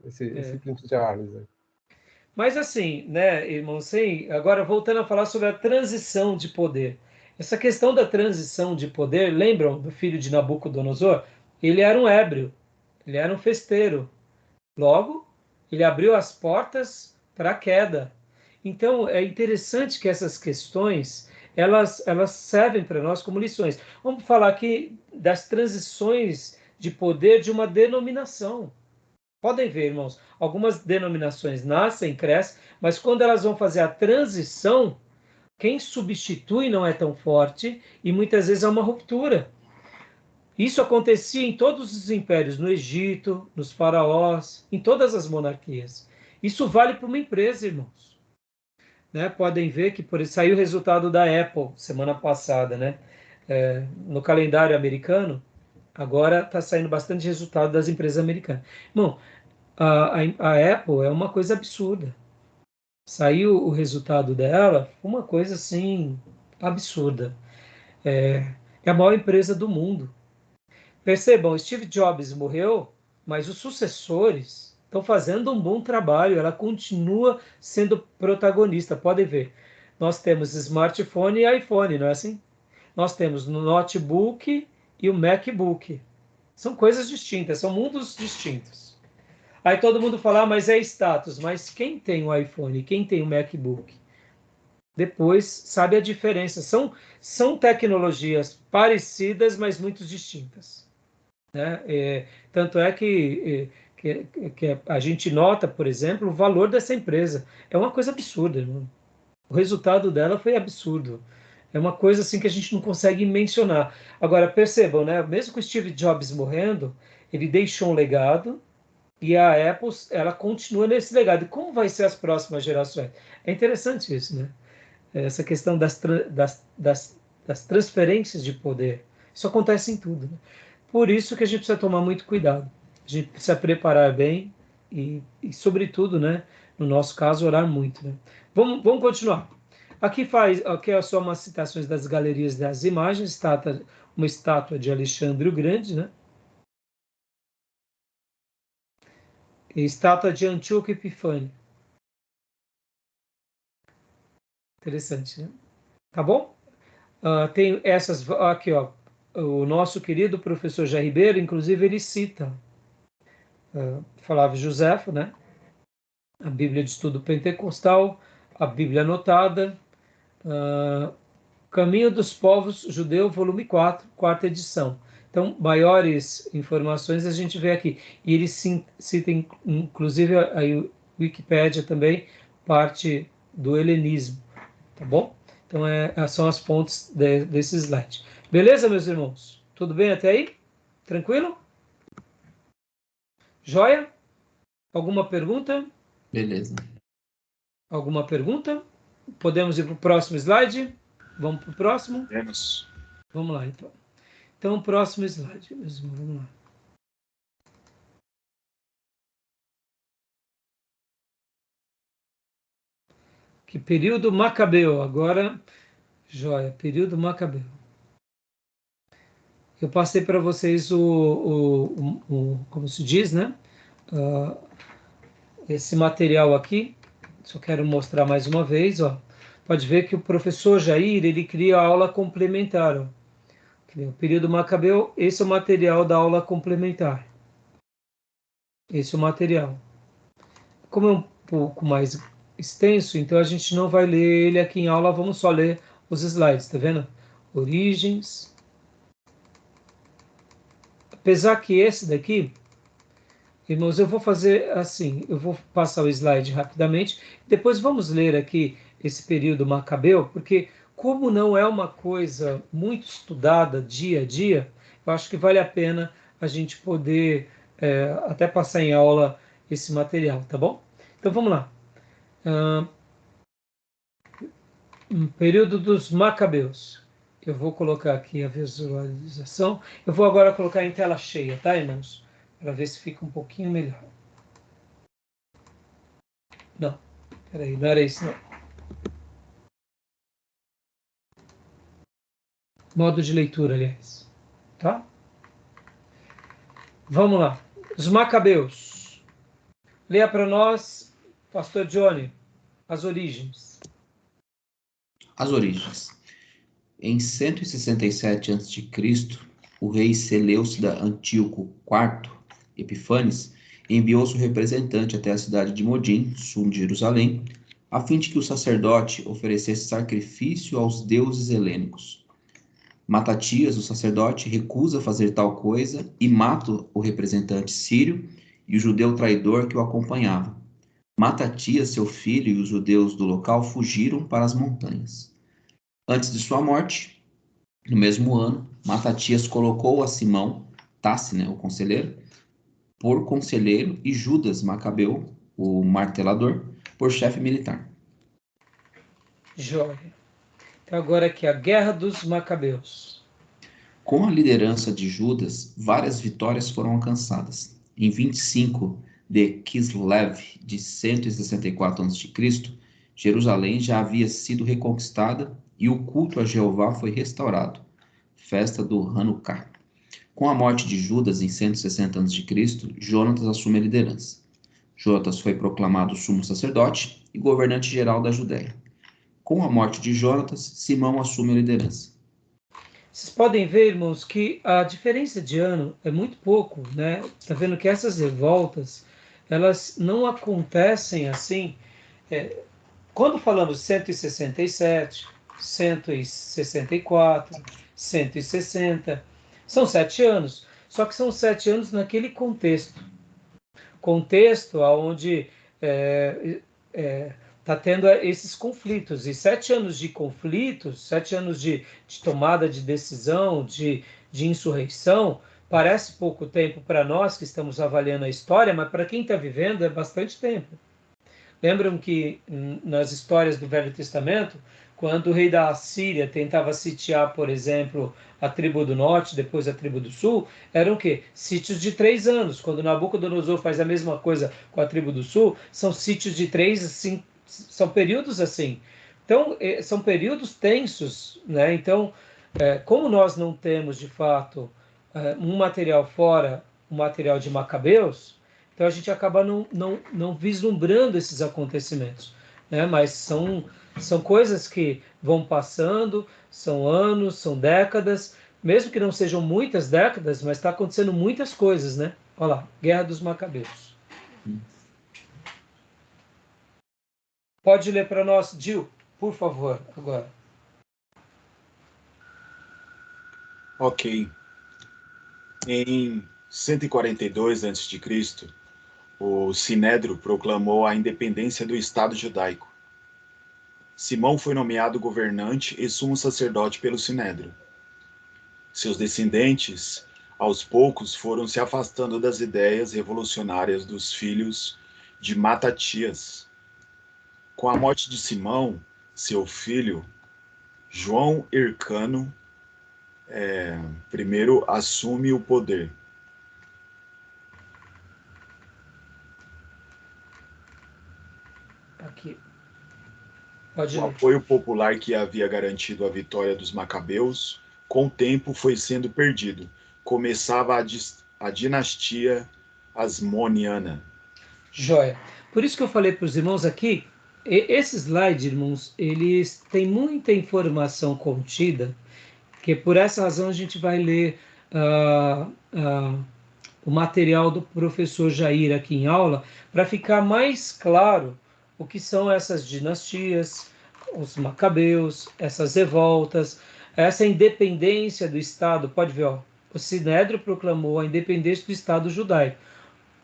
esse É. príncipe Charles, né? Mas assim, né, irmão, sim, agora voltando a falar sobre a transição de poder. Essa questão da transição de poder, lembram do filho de Nabucodonosor? Ele era um ébrio, ele era um festeiro. Logo, ele abriu as portas para a queda. Então, é interessante que essas questões, elas servem para nós como lições. Vamos falar aqui das transições de poder de uma denominação. Podem ver, irmãos, algumas denominações nascem, crescem, mas quando elas vão fazer a transição, quem substitui não é tão forte e muitas vezes há uma ruptura. Isso acontecia em todos os impérios, no Egito, nos faraós, em todas as monarquias. Isso vale para uma empresa, irmãos. Né? Podem ver que saiu o resultado da Apple semana passada, né? No calendário americano, agora está saindo bastante resultado das empresas americanas. Irmão, a Apple é uma coisa absurda. Saiu o resultado dela, uma coisa assim absurda. É a maior empresa do mundo. Percebam, Steve Jobs morreu, mas os sucessores estão fazendo um bom trabalho. Ela continua sendo protagonista. Podem ver. Nós temos smartphone e iPhone, não é assim? Nós temos no notebook e o MacBook. São coisas distintas, são mundos distintos. Aí todo mundo fala, mas é status. Mas quem tem o iPhone, quem tem o MacBook? Depois sabe a diferença. São tecnologias parecidas, mas muito distintas. Né? Tanto é que a gente nota, por exemplo, o valor dessa empresa. É uma coisa absurda. Né? O resultado dela foi absurdo. É uma coisa assim que a gente não consegue mencionar. Agora, percebam, né? Mesmo com o Steve Jobs morrendo, ele deixou um legado e a Apple, ela continua nesse legado. E como vai ser as próximas gerações? É interessante isso, né? Essa questão das transferências de poder. Isso acontece em tudo, né? Por isso que a gente precisa tomar muito cuidado. A gente precisa preparar bem sobretudo, né, no nosso caso, orar muito. Né? Vamos continuar. Aqui é só umas citações das galerias das imagens, uma estátua de Alexandre o Grande, né? E estátua de Antíoco Epifânio. Interessante, né? Tá bom? Tem essas aqui, ó. O nosso querido professor Jair Ribeiro, inclusive, ele cita Flávio Josefo, né? A Bíblia de Estudo Pentecostal, a Bíblia Anotada, Caminho dos Povos Judeu, volume 4, quarta edição. Então, maiores informações a gente vê aqui. E ele cita, inclusive, a Wikipédia também, parte do helenismo, tá bom? Então, são as fontes desse slide. Beleza, meus irmãos? Tudo bem até aí? Tranquilo? Joia? Alguma pergunta? Beleza. Alguma pergunta? Podemos ir para o próximo slide? Vamos para o próximo? Temos. Vamos lá, então. Então, o próximo slide. Vamos lá. Que período macabeu. Agora, joia, período macabeu. Eu passei para vocês como se diz, né? Esse material aqui. Só quero mostrar mais uma vez, ó. Pode ver que o professor Jair, ele cria a aula complementar, ó. O período macabeu, esse é o material da aula complementar. Esse é o material. Como é um pouco mais extenso, então a gente não vai ler ele aqui em aula, vamos só ler os slides, tá vendo? Origens. Apesar que esse daqui, irmãos, eu vou fazer assim, eu vou passar o slide rapidamente, depois vamos ler aqui esse período macabeu, porque como não é uma coisa muito estudada dia a dia, eu acho que vale a pena a gente poder até passar em aula esse material, tá bom? Então vamos lá. Período dos Macabeus. Eu vou colocar aqui a visualização. Eu vou agora colocar em tela cheia, tá, irmãos? Para ver se fica um pouquinho melhor. Não, peraí, não era isso, não. Modo de leitura, aliás. Tá? Vamos lá. Os Macabeus. Leia para nós, Pastor Johnny, as origens. As origens. Em 167 a.C., o rei Seleucida Antíoco IV Epifanes enviou seu representante até a cidade de Modim, sul de Jerusalém, a fim de que o sacerdote oferecesse sacrifício aos deuses helênicos. Matatias, o sacerdote, recusa fazer tal coisa e mata o representante sírio e o judeu traidor que o acompanhava. Matatias, seu filho, e os judeus do local fugiram para as montanhas. Antes de sua morte, no mesmo ano, Matatias colocou a Simão, Tassi, o conselheiro, por conselheiro e Judas Macabeu, o martelador, por chefe militar. Jóia. Então agora aqui, a Guerra dos Macabeus. Com a liderança de Judas, várias vitórias foram alcançadas. Em 25 de Kislev de 164 a.C., Jerusalém já havia sido reconquistada e o culto a Jeová foi restaurado. Festa do Hanukkah. Com a morte de Judas em 160 a.C., Jonatas assume a liderança. Jonatas foi proclamado sumo sacerdote e governante geral da Judéia. Com a morte de Jonatas, Simão assume a liderança. Vocês podem ver, irmãos, que a diferença de ano é muito pouco, né? Está vendo que essas revoltas, elas não acontecem assim. Quando falamos 167, 164, 160, são 7 anos. Só que são 7 anos naquele contexto onde está tendo esses conflitos. E 7 anos de conflitos, 7 anos de tomada de decisão, de insurreição, parece pouco tempo para nós que estamos avaliando a história, mas para quem está vivendo é bastante tempo. Lembram que nas histórias do Velho Testamento, quando o rei da Assíria tentava sitiar, por exemplo, a tribo do norte, depois a tribo do sul, eram o quê? Sítios de 3 anos. Quando Nabucodonosor faz a mesma coisa com a tribo do sul, são sítios de 3, assim, são períodos assim. Então, são períodos tensos, né? Então, como nós não temos, de fato, um material fora o material de Macabeus, então a gente acaba não vislumbrando esses acontecimentos, né? Mas são coisas que vão passando, são anos, são décadas, mesmo que não sejam muitas décadas, mas está acontecendo muitas coisas, né? Olha lá, Guerra dos Macabeus. Pode ler para nós, Gil, por favor, agora. Ok. Em 142 a.C., o Sinédrio proclamou a independência do Estado judaico. Simão foi nomeado governante e sumo sacerdote pelo Sinédrio. Seus descendentes, aos poucos, foram se afastando das ideias revolucionárias dos filhos de Matatias. Com a morte de Simão, seu filho, João Hircano, primeiro assume o poder. Aqui. Pode O ler. apoio popular que havia garantido a vitória dos Macabeus, com o tempo foi sendo perdido. Começava a dinastia Asmoniana. Joia. Por isso que eu falei para os irmãos aqui, esse slide, irmãos, eles têm muita informação contida, que por essa razão a gente vai ler o material do professor Jair aqui em aula, para ficar mais claro o que são essas dinastias, os macabeus, essas revoltas, essa independência do Estado. Pode ver, ó, o Sinédrio proclamou a independência do Estado judaico.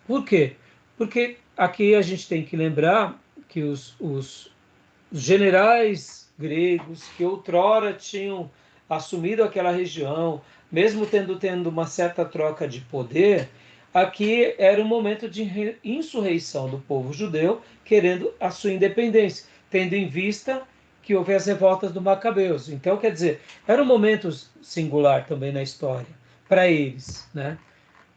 Por quê? Porque aqui a gente tem que lembrar que os generais gregos que outrora tinham assumido aquela região, mesmo tendo uma certa troca de poder, aqui era um momento de insurreição do povo judeu, querendo a sua independência, tendo em vista que houve as revoltas do Macabeus. Então, quer dizer, era um momento singular também na história, para eles, né?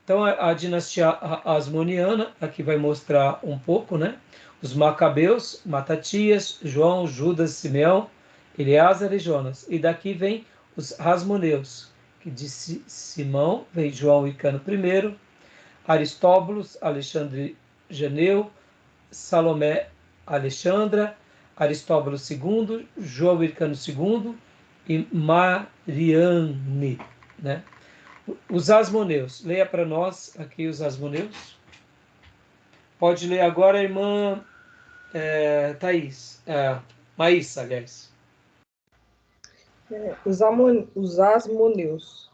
Então, a dinastia Asmoniana, aqui vai mostrar um pouco, né? Os Macabeus, Matatias, João, Judas, Simeão, Eleazar e Jonas. E daqui vem os Asmoneus, que de Simão vem João Hircano I, Aristóbulos, Alexandre Janeu, Salomé Alexandra, Aristóbulos II, João Hircano II e Mariane, né? Os Asmoneus. Leia para nós aqui os Asmoneus. Pode ler agora a irmã Thaís. Maísa, aliás. Os Asmoneus.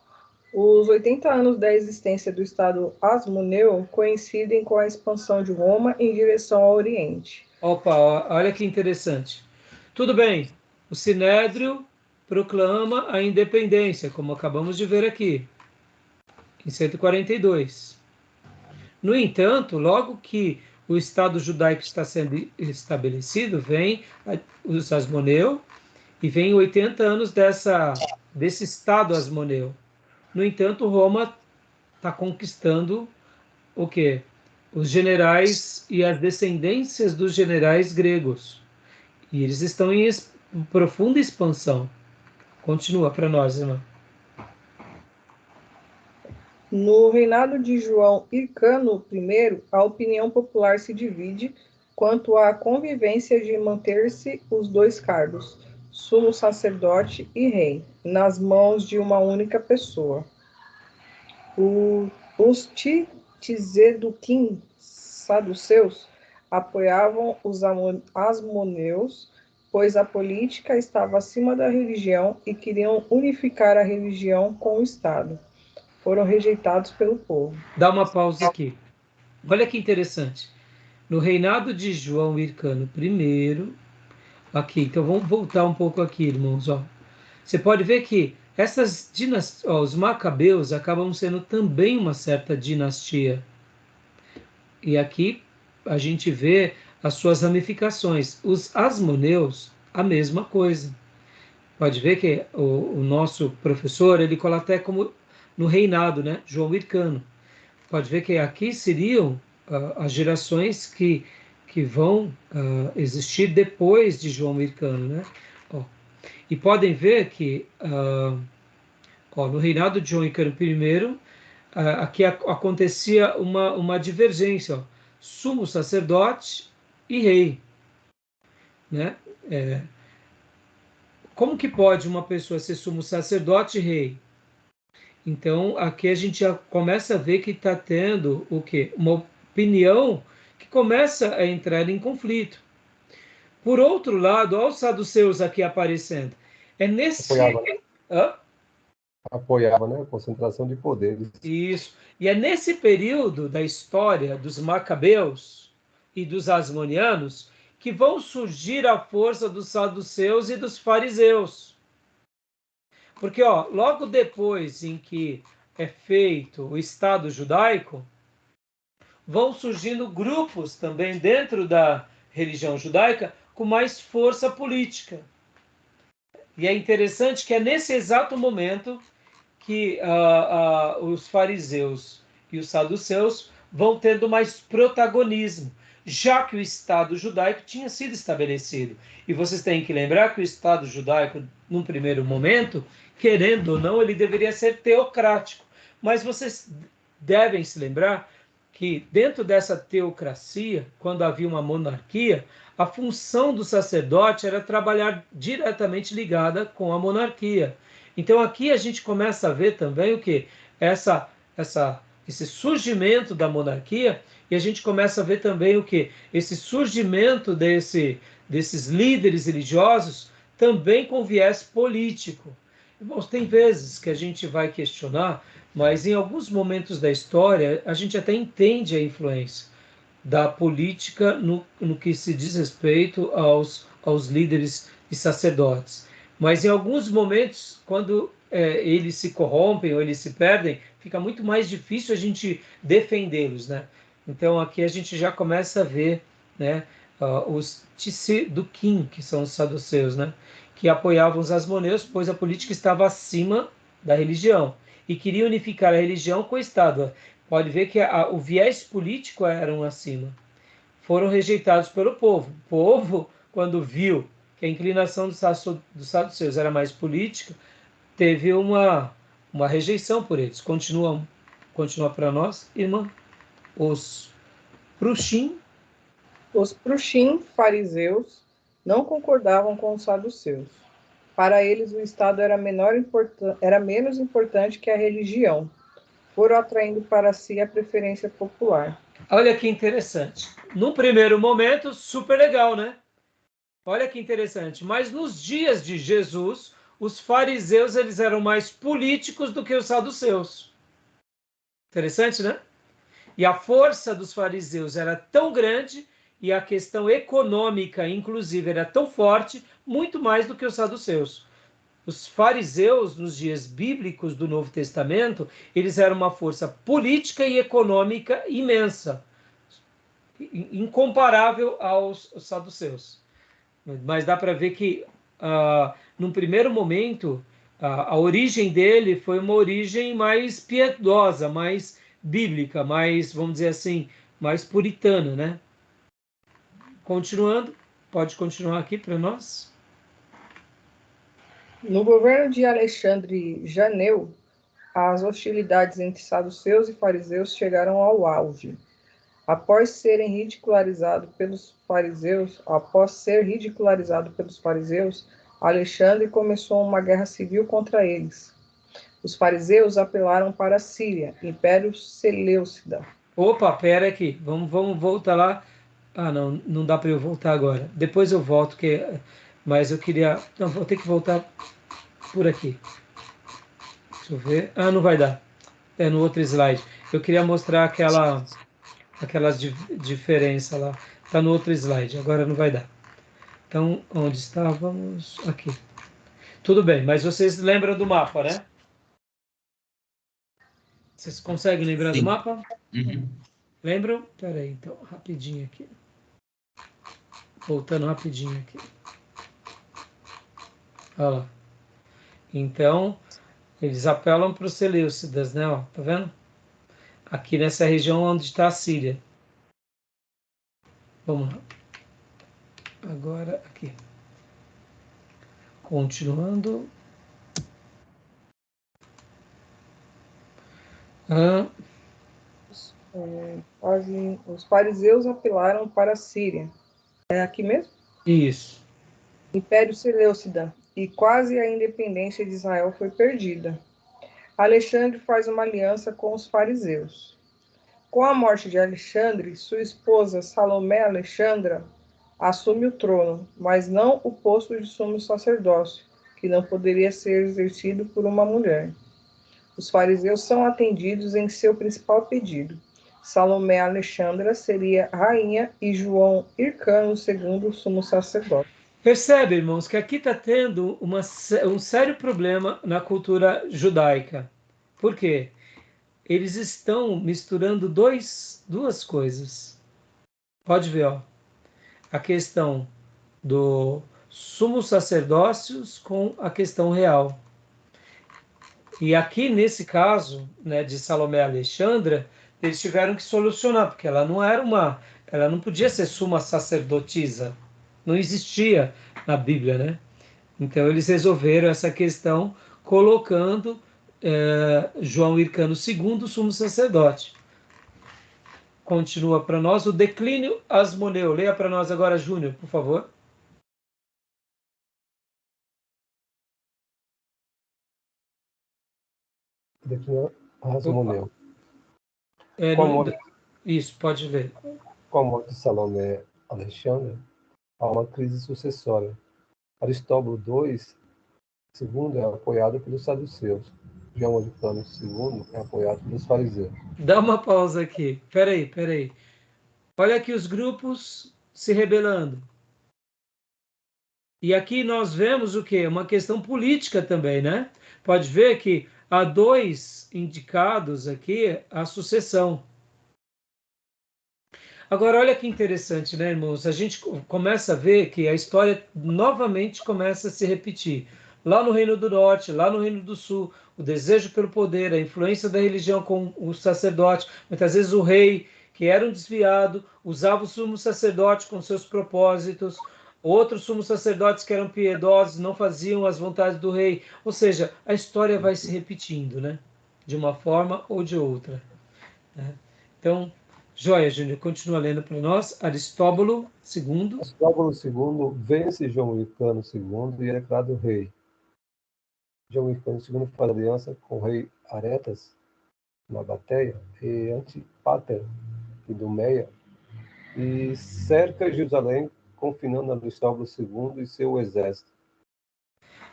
Os 80 anos da existência do Estado Asmoneu coincidem com a expansão de Roma em direção ao Oriente. Opa, olha que interessante. Tudo bem, o Sinédrio proclama a independência, como acabamos de ver aqui, em 142. No entanto, logo que o Estado judaico está sendo estabelecido, vem os Asmoneu e vem 80 anos desse Estado Asmoneu. No entanto, Roma está conquistando o quê? Os generais e as descendências dos generais gregos. E eles estão em profunda expansão. Continua para nós, irmã. No reinado de João Hircano I, a opinião popular se divide quanto à convivência de manter-se os dois cargos, sumo sacerdote e rei, nas mãos de uma única pessoa. Os Tzedukim saduceus apoiavam os asmoneus, pois a política estava acima da religião e queriam unificar a religião com o Estado. Foram rejeitados pelo povo. Dá uma pausa aqui. Olha que interessante. No reinado de João Hircano I, aqui, então vamos voltar um pouco aqui, irmãos. Ó. Você pode ver que essas dinastias, os Macabeus acabam sendo também uma certa dinastia. E aqui a gente vê as suas ramificações. Os Asmoneus, a mesma coisa. Pode ver que o nosso professor, ele coloca até como no reinado, né? João Hircano. Pode ver que aqui seriam as gerações que vão existir depois de João Hircano, né? Ó, e podem ver que no reinado de João Hircano I, aqui acontecia uma divergência, ó, sumo sacerdote e rei, né? Como que pode uma pessoa ser sumo sacerdote e rei? Então, aqui a gente já começa a ver que está tendo o quê? Uma opinião que começa a entrar em conflito. Por outro lado, olha os saduceus aqui aparecendo. É nesse... Apoiava, né? A concentração de poderes. Isso. E é nesse período da história dos Macabeus e dos Asmonianos que vão surgir a força dos saduceus e dos fariseus. Porque, logo depois em que é feito o Estado judaico, vão surgindo grupos também dentro da religião judaica com mais força política. E é interessante que é nesse exato momento que os fariseus e os saduceus vão tendo mais protagonismo, já que o Estado judaico tinha sido estabelecido. E vocês têm que lembrar que o Estado judaico, num primeiro momento, querendo ou não, ele deveria ser teocrático. Mas vocês devem se lembrar que dentro dessa teocracia, quando havia uma monarquia, a função do sacerdote era trabalhar diretamente ligada com a monarquia. Então aqui a gente começa a ver também o que? Esse surgimento da monarquia, e a gente começa a ver também o que? Esse surgimento desses líderes religiosos também com viés político. Irmãos, tem vezes que a gente vai questionar, mas em alguns momentos da história a gente até entende a influência da política no que se diz respeito aos líderes e sacerdotes. Mas em alguns momentos, quando eles se corrompem ou eles se perdem, fica muito mais difícil a gente defendê-los, né? Então aqui a gente já começa a ver, né, os Tzidukim, que são os saduceus, né, que apoiavam os asmoneus, pois a política estava acima da religião e queriam unificar a religião com o Estado. Pode ver que o viés político eram acima. Foram rejeitados pelo povo. O povo, quando viu que a inclinação dos saduceus era mais política, teve uma rejeição por eles. Continua para nós, irmã. Os Prushim. Os Prushim, fariseus, não concordavam com os saduceus. Para eles, o Estado era menos importante que a religião. Foram atraindo para si a preferência popular. Olha que interessante. No primeiro momento, super legal, né? Olha que interessante. Mas nos dias de Jesus, os fariseus eles eram mais políticos do que os saduceus. Interessante, né? E a força dos fariseus era tão grande e a questão econômica, inclusive, era tão forte, muito mais do que os saduceus. Os fariseus, nos dias bíblicos do Novo Testamento, eles eram uma força política e econômica imensa, incomparável aos saduceus. Mas dá para ver que, num primeiro momento, a origem dele foi uma origem mais piedosa, mais bíblica, mais, vamos dizer assim, mais puritana, né? Continuando, pode continuar aqui para nós. No governo de Alexandre Janeu, as hostilidades entre saduceus e fariseus chegaram ao auge. Após ser ridicularizado pelos fariseus, Alexandre começou uma guerra civil contra eles. Os fariseus apelaram para a Síria, Império Seleucida. Opa, pera aqui, vamos voltar lá. Ah, não dá para eu voltar agora. Depois eu volto, mas eu queria. Não, vou ter que voltar por aqui. Deixa eu ver. Ah, não vai dar. É no outro slide. Eu queria mostrar aquela diferença lá. Está no outro slide, agora não vai dar. Então, onde estávamos? Aqui. Tudo bem, mas vocês lembram do mapa, né? Vocês conseguem lembrar Sim. do mapa? Uhum. Lembram? Espera aí, então, rapidinho aqui. Voltando rapidinho aqui. Olha lá. Então, eles apelam para os Seleucidas, né? Ó, tá vendo? Aqui nessa região onde está a Síria. Vamos lá. Agora, aqui. Continuando. Os fariseus apelaram para a Síria. É aqui mesmo? Isso. Império Seleucida. E quase a independência de Israel foi perdida. Alexandre faz uma aliança com os fariseus. Com a morte de Alexandre, sua esposa Salomé Alexandra assume o trono, mas não o posto de sumo sacerdócio, que não poderia ser exercido por uma mulher. Os fariseus são atendidos em seu principal pedido. Salomé Alexandra seria rainha e João Hircano II o sumo sacerdote. Percebe, irmãos, que aqui está tendo um sério problema na cultura judaica. Por quê? Eles estão misturando duas coisas. Pode ver, ó. A questão do sumo sacerdócios com a questão real. E aqui, nesse caso, né, de Salomé Alexandra, eles tiveram que solucionar, porque ela não podia ser suma sacerdotisa. Não existia na Bíblia, né? Então eles resolveram essa questão colocando João Hircano II, sumo sacerdote. Continua para nós o declínio asmoneu. Leia para nós agora, Júnior, por favor. Declínio asmoneu. Isso, pode ler. Com a morte de Salomé Alexandre, há uma crise sucessória. Aristóbulo II é apoiado pelos saduceus. João Hircano II é apoiado pelos fariseus. Dá uma pausa aqui. Peraí. Olha aqui os grupos se rebelando. E aqui nós vemos o quê? Uma questão política também, né? Pode ver que há dois indicados aqui à sucessão. Agora, olha que interessante, né, irmãos? A gente começa a ver que a história novamente começa a se repetir. Lá no Reino do Norte, lá no Reino do Sul, o desejo pelo poder, a influência da religião com o sacerdote, muitas vezes o rei, que era um desviado, usava o sumo sacerdote com seus propósitos, outros sumos sacerdotes que eram piedosos não faziam as vontades do rei. Ou seja, a história vai se repetindo, né? De uma forma ou de outra, né? Então, joia, Júnior, continua lendo para nós. Aristóbulo II. Aristóbulo II vence João Hircano II e é declarado rei. João Hircano II faz aliança com o rei Aretas, Nabateia, e Antipater, Idumeia, e cerca Jerusalém, confinando Aristóbulo II e seu exército.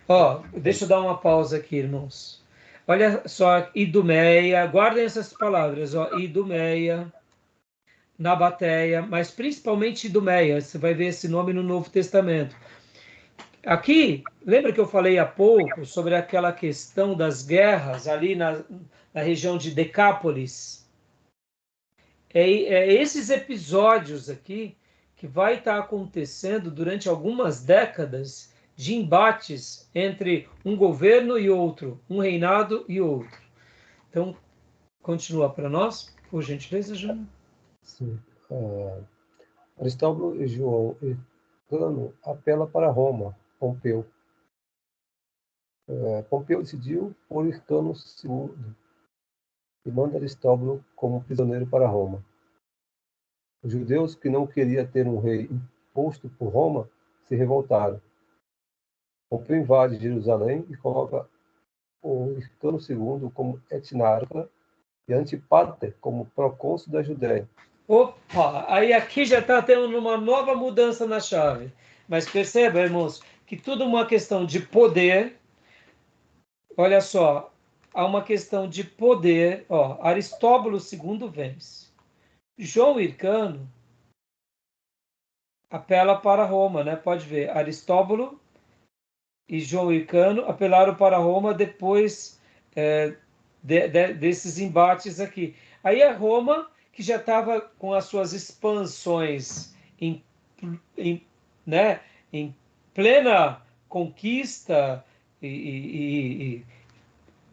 Ó, deixa eu dar uma pausa aqui, irmãos. Olha só, Idumeia, guardem essas palavras, ó, Idumeia, Nabateia, mas principalmente Idumeia, você vai ver esse nome no Novo Testamento. Aqui, lembra que eu falei há pouco sobre aquela questão das guerras ali na região de Decápolis? É esses episódios aqui que vai estar acontecendo durante algumas décadas de embates entre um governo e outro, um reinado e outro. Então, continua para nós, por gentileza, Júnior. Sim. Aristóbulo e João Hircano apela para Roma, Pompeu. Pompeu decidiu por Hircano II e manda Aristóbulo como prisioneiro para Roma. Os judeus que não queriam ter um rei imposto por Roma se revoltaram. Pompeu invade Jerusalém e coloca o Hircano II como etnarca e Antipater como procônsul da Judéia. Opa, aí aqui já está tendo uma nova mudança na chave. Mas perceba, irmãos, que tudo uma questão de poder. Olha só, há uma questão de poder. Ó, Aristóbulo II vence. João Hircano apela para Roma, né? Pode ver, Aristóbulo e João Hircano apelaram para Roma depois desses embates aqui. Aí a Roma, que já estava com as suas expansões né, em plena conquista e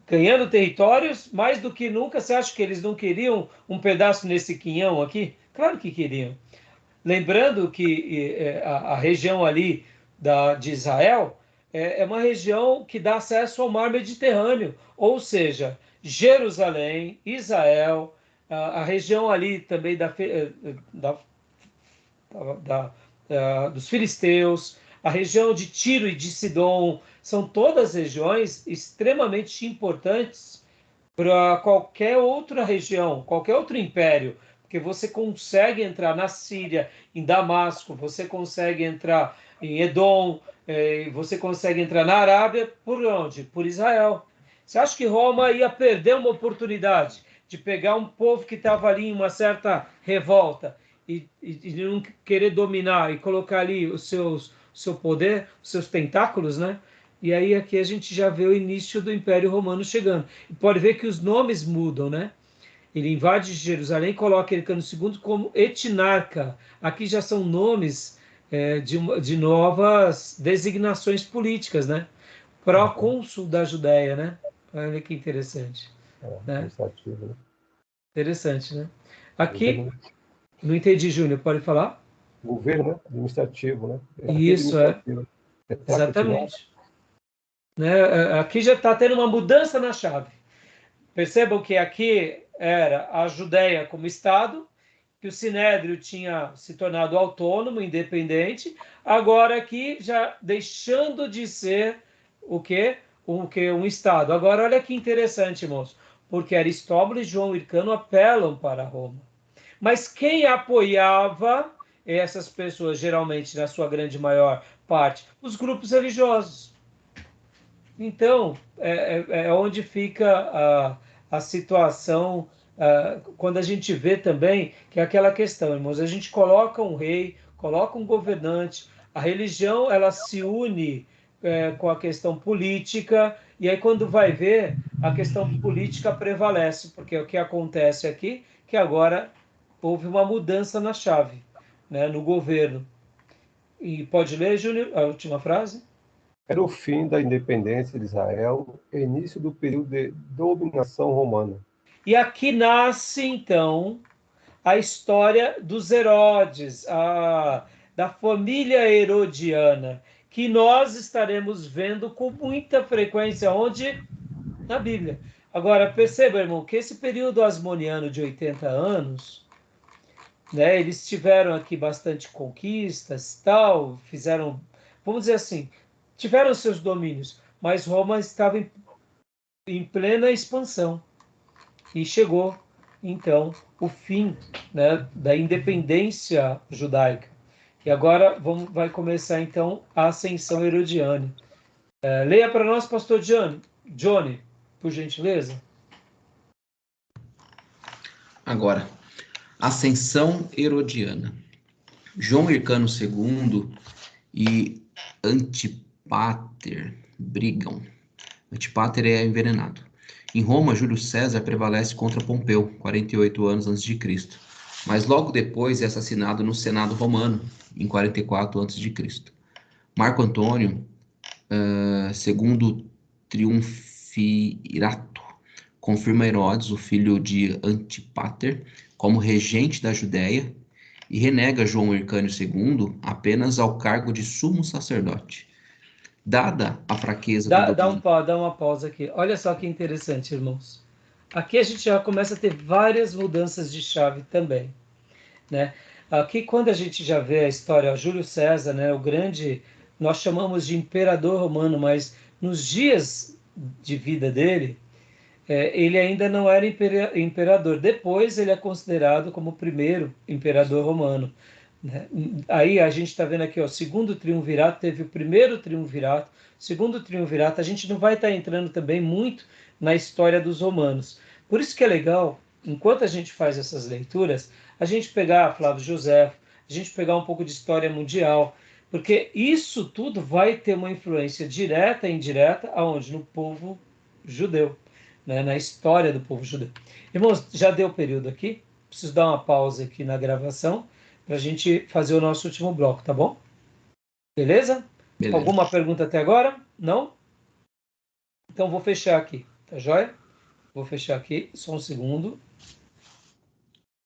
ganhando territórios, mais do que nunca. Você acha que eles não queriam um pedaço nesse quinhão aqui? Claro que queriam. Lembrando que a região ali de Israel é uma região que dá acesso ao mar Mediterrâneo, ou seja, Jerusalém, Israel, a região ali também dos filisteus, a região de Tiro e de Sidom, são todas regiões extremamente importantes para qualquer outra região, qualquer outro império, porque você consegue entrar na Síria, em Damasco, você consegue entrar em Edom, você consegue entrar na Arábia, por onde? Por Israel. Você acha que Roma ia perder uma oportunidade de pegar um povo que estava ali em uma certa revolta e não querer dominar e colocar ali o seu poder, os seus tentáculos, né? E aí aqui a gente já vê o início do Império Romano chegando. E pode ver que os nomes mudam, né? Ele invade Jerusalém e coloca Hircano II como etnarca. Aqui já são nomes de novas designações políticas, né? Procônsul da Judéia, né? Olha que interessante. Né? Né? Interessante, né? Aqui, não entendi, Júnior, pode falar? Governo administrativo, né? Isso, exatamente. Né? Aqui já está tendo uma mudança na chave. Percebam que aqui era a Judéia como Estado, que o Sinédrio tinha se tornado autônomo, independente, agora aqui já deixando de ser o quê? Um Estado. Agora, olha que interessante, moço, porque Aristóbulo e João Hircano apelam para Roma. Mas quem apoiava essas pessoas, geralmente, na sua grande maior parte? Os grupos religiosos. Então, é onde fica a situação, quando a gente vê também que é aquela questão, irmãos, a gente coloca um rei, coloca um governante, A religião, ela se une com a questão política, e aí quando vai ver, a questão política prevalece, porque o que acontece aqui, que agora houve uma mudança na chave, né, no governo. E pode ler, Júnior, a última frase? Era o fim da independência de Israel e início do período de dominação romana. E aqui nasce, então, a história dos Herodes, da família herodiana, que nós estaremos vendo com muita frequência, onde? Na Bíblia. Agora, perceba, irmão, que esse período asmoniano de 80 anos, né, eles tiveram aqui bastante conquistas, tal, fizeram, vamos dizer assim, tiveram seus domínios, mas Roma estava em plena expansão. E chegou, então, o fim, né, da independência judaica. E agora vai começar, então, a ascensão herodiana. Leia para nós, pastor Johnny, por gentileza. Agora, ascensão herodiana. João Hircano II e Antipater brigam. Antipater é envenenado. Em Roma, Júlio César prevalece contra Pompeu, 48 anos antes de Cristo, mas logo depois é assassinado no Senado romano, em 44 antes de Cristo. Marco Antônio, segundo Triunvirato, confirma Herodes, o filho de Antipater, como regente da Judéia e renega João Hircânio II apenas ao cargo de sumo sacerdote. Dada a fraqueza do domínio... Dá uma pausa aqui. Olha só que interessante, irmãos. Aqui a gente já começa a ter várias mudanças de chave também, né? Aqui, quando a gente já vê a história, Júlio César, né, o grande, nós chamamos de imperador romano, mas nos dias de vida dele, ele ainda não era imperador. Depois ele é considerado como o primeiro imperador romano, né? Aí a gente está vendo aqui, ó, segundo triunvirato, teve o primeiro triunvirato, segundo triunvirato, a gente não vai estar entrando também muito na história dos romanos. Por isso que é legal, enquanto a gente faz essas leituras, a gente pegar Flávio José, a gente pegar um pouco de história mundial, porque isso tudo vai ter uma influência direta e indireta aonde? No povo judeu, né? Na história do povo judeu. Irmãos, já deu período aqui, preciso dar uma pausa aqui na gravação, para a gente fazer o nosso último bloco, tá bom? Beleza? Beleza. Alguma pergunta até agora? Não? Então vou fechar aqui, tá joia? Vou fechar aqui, só um segundo.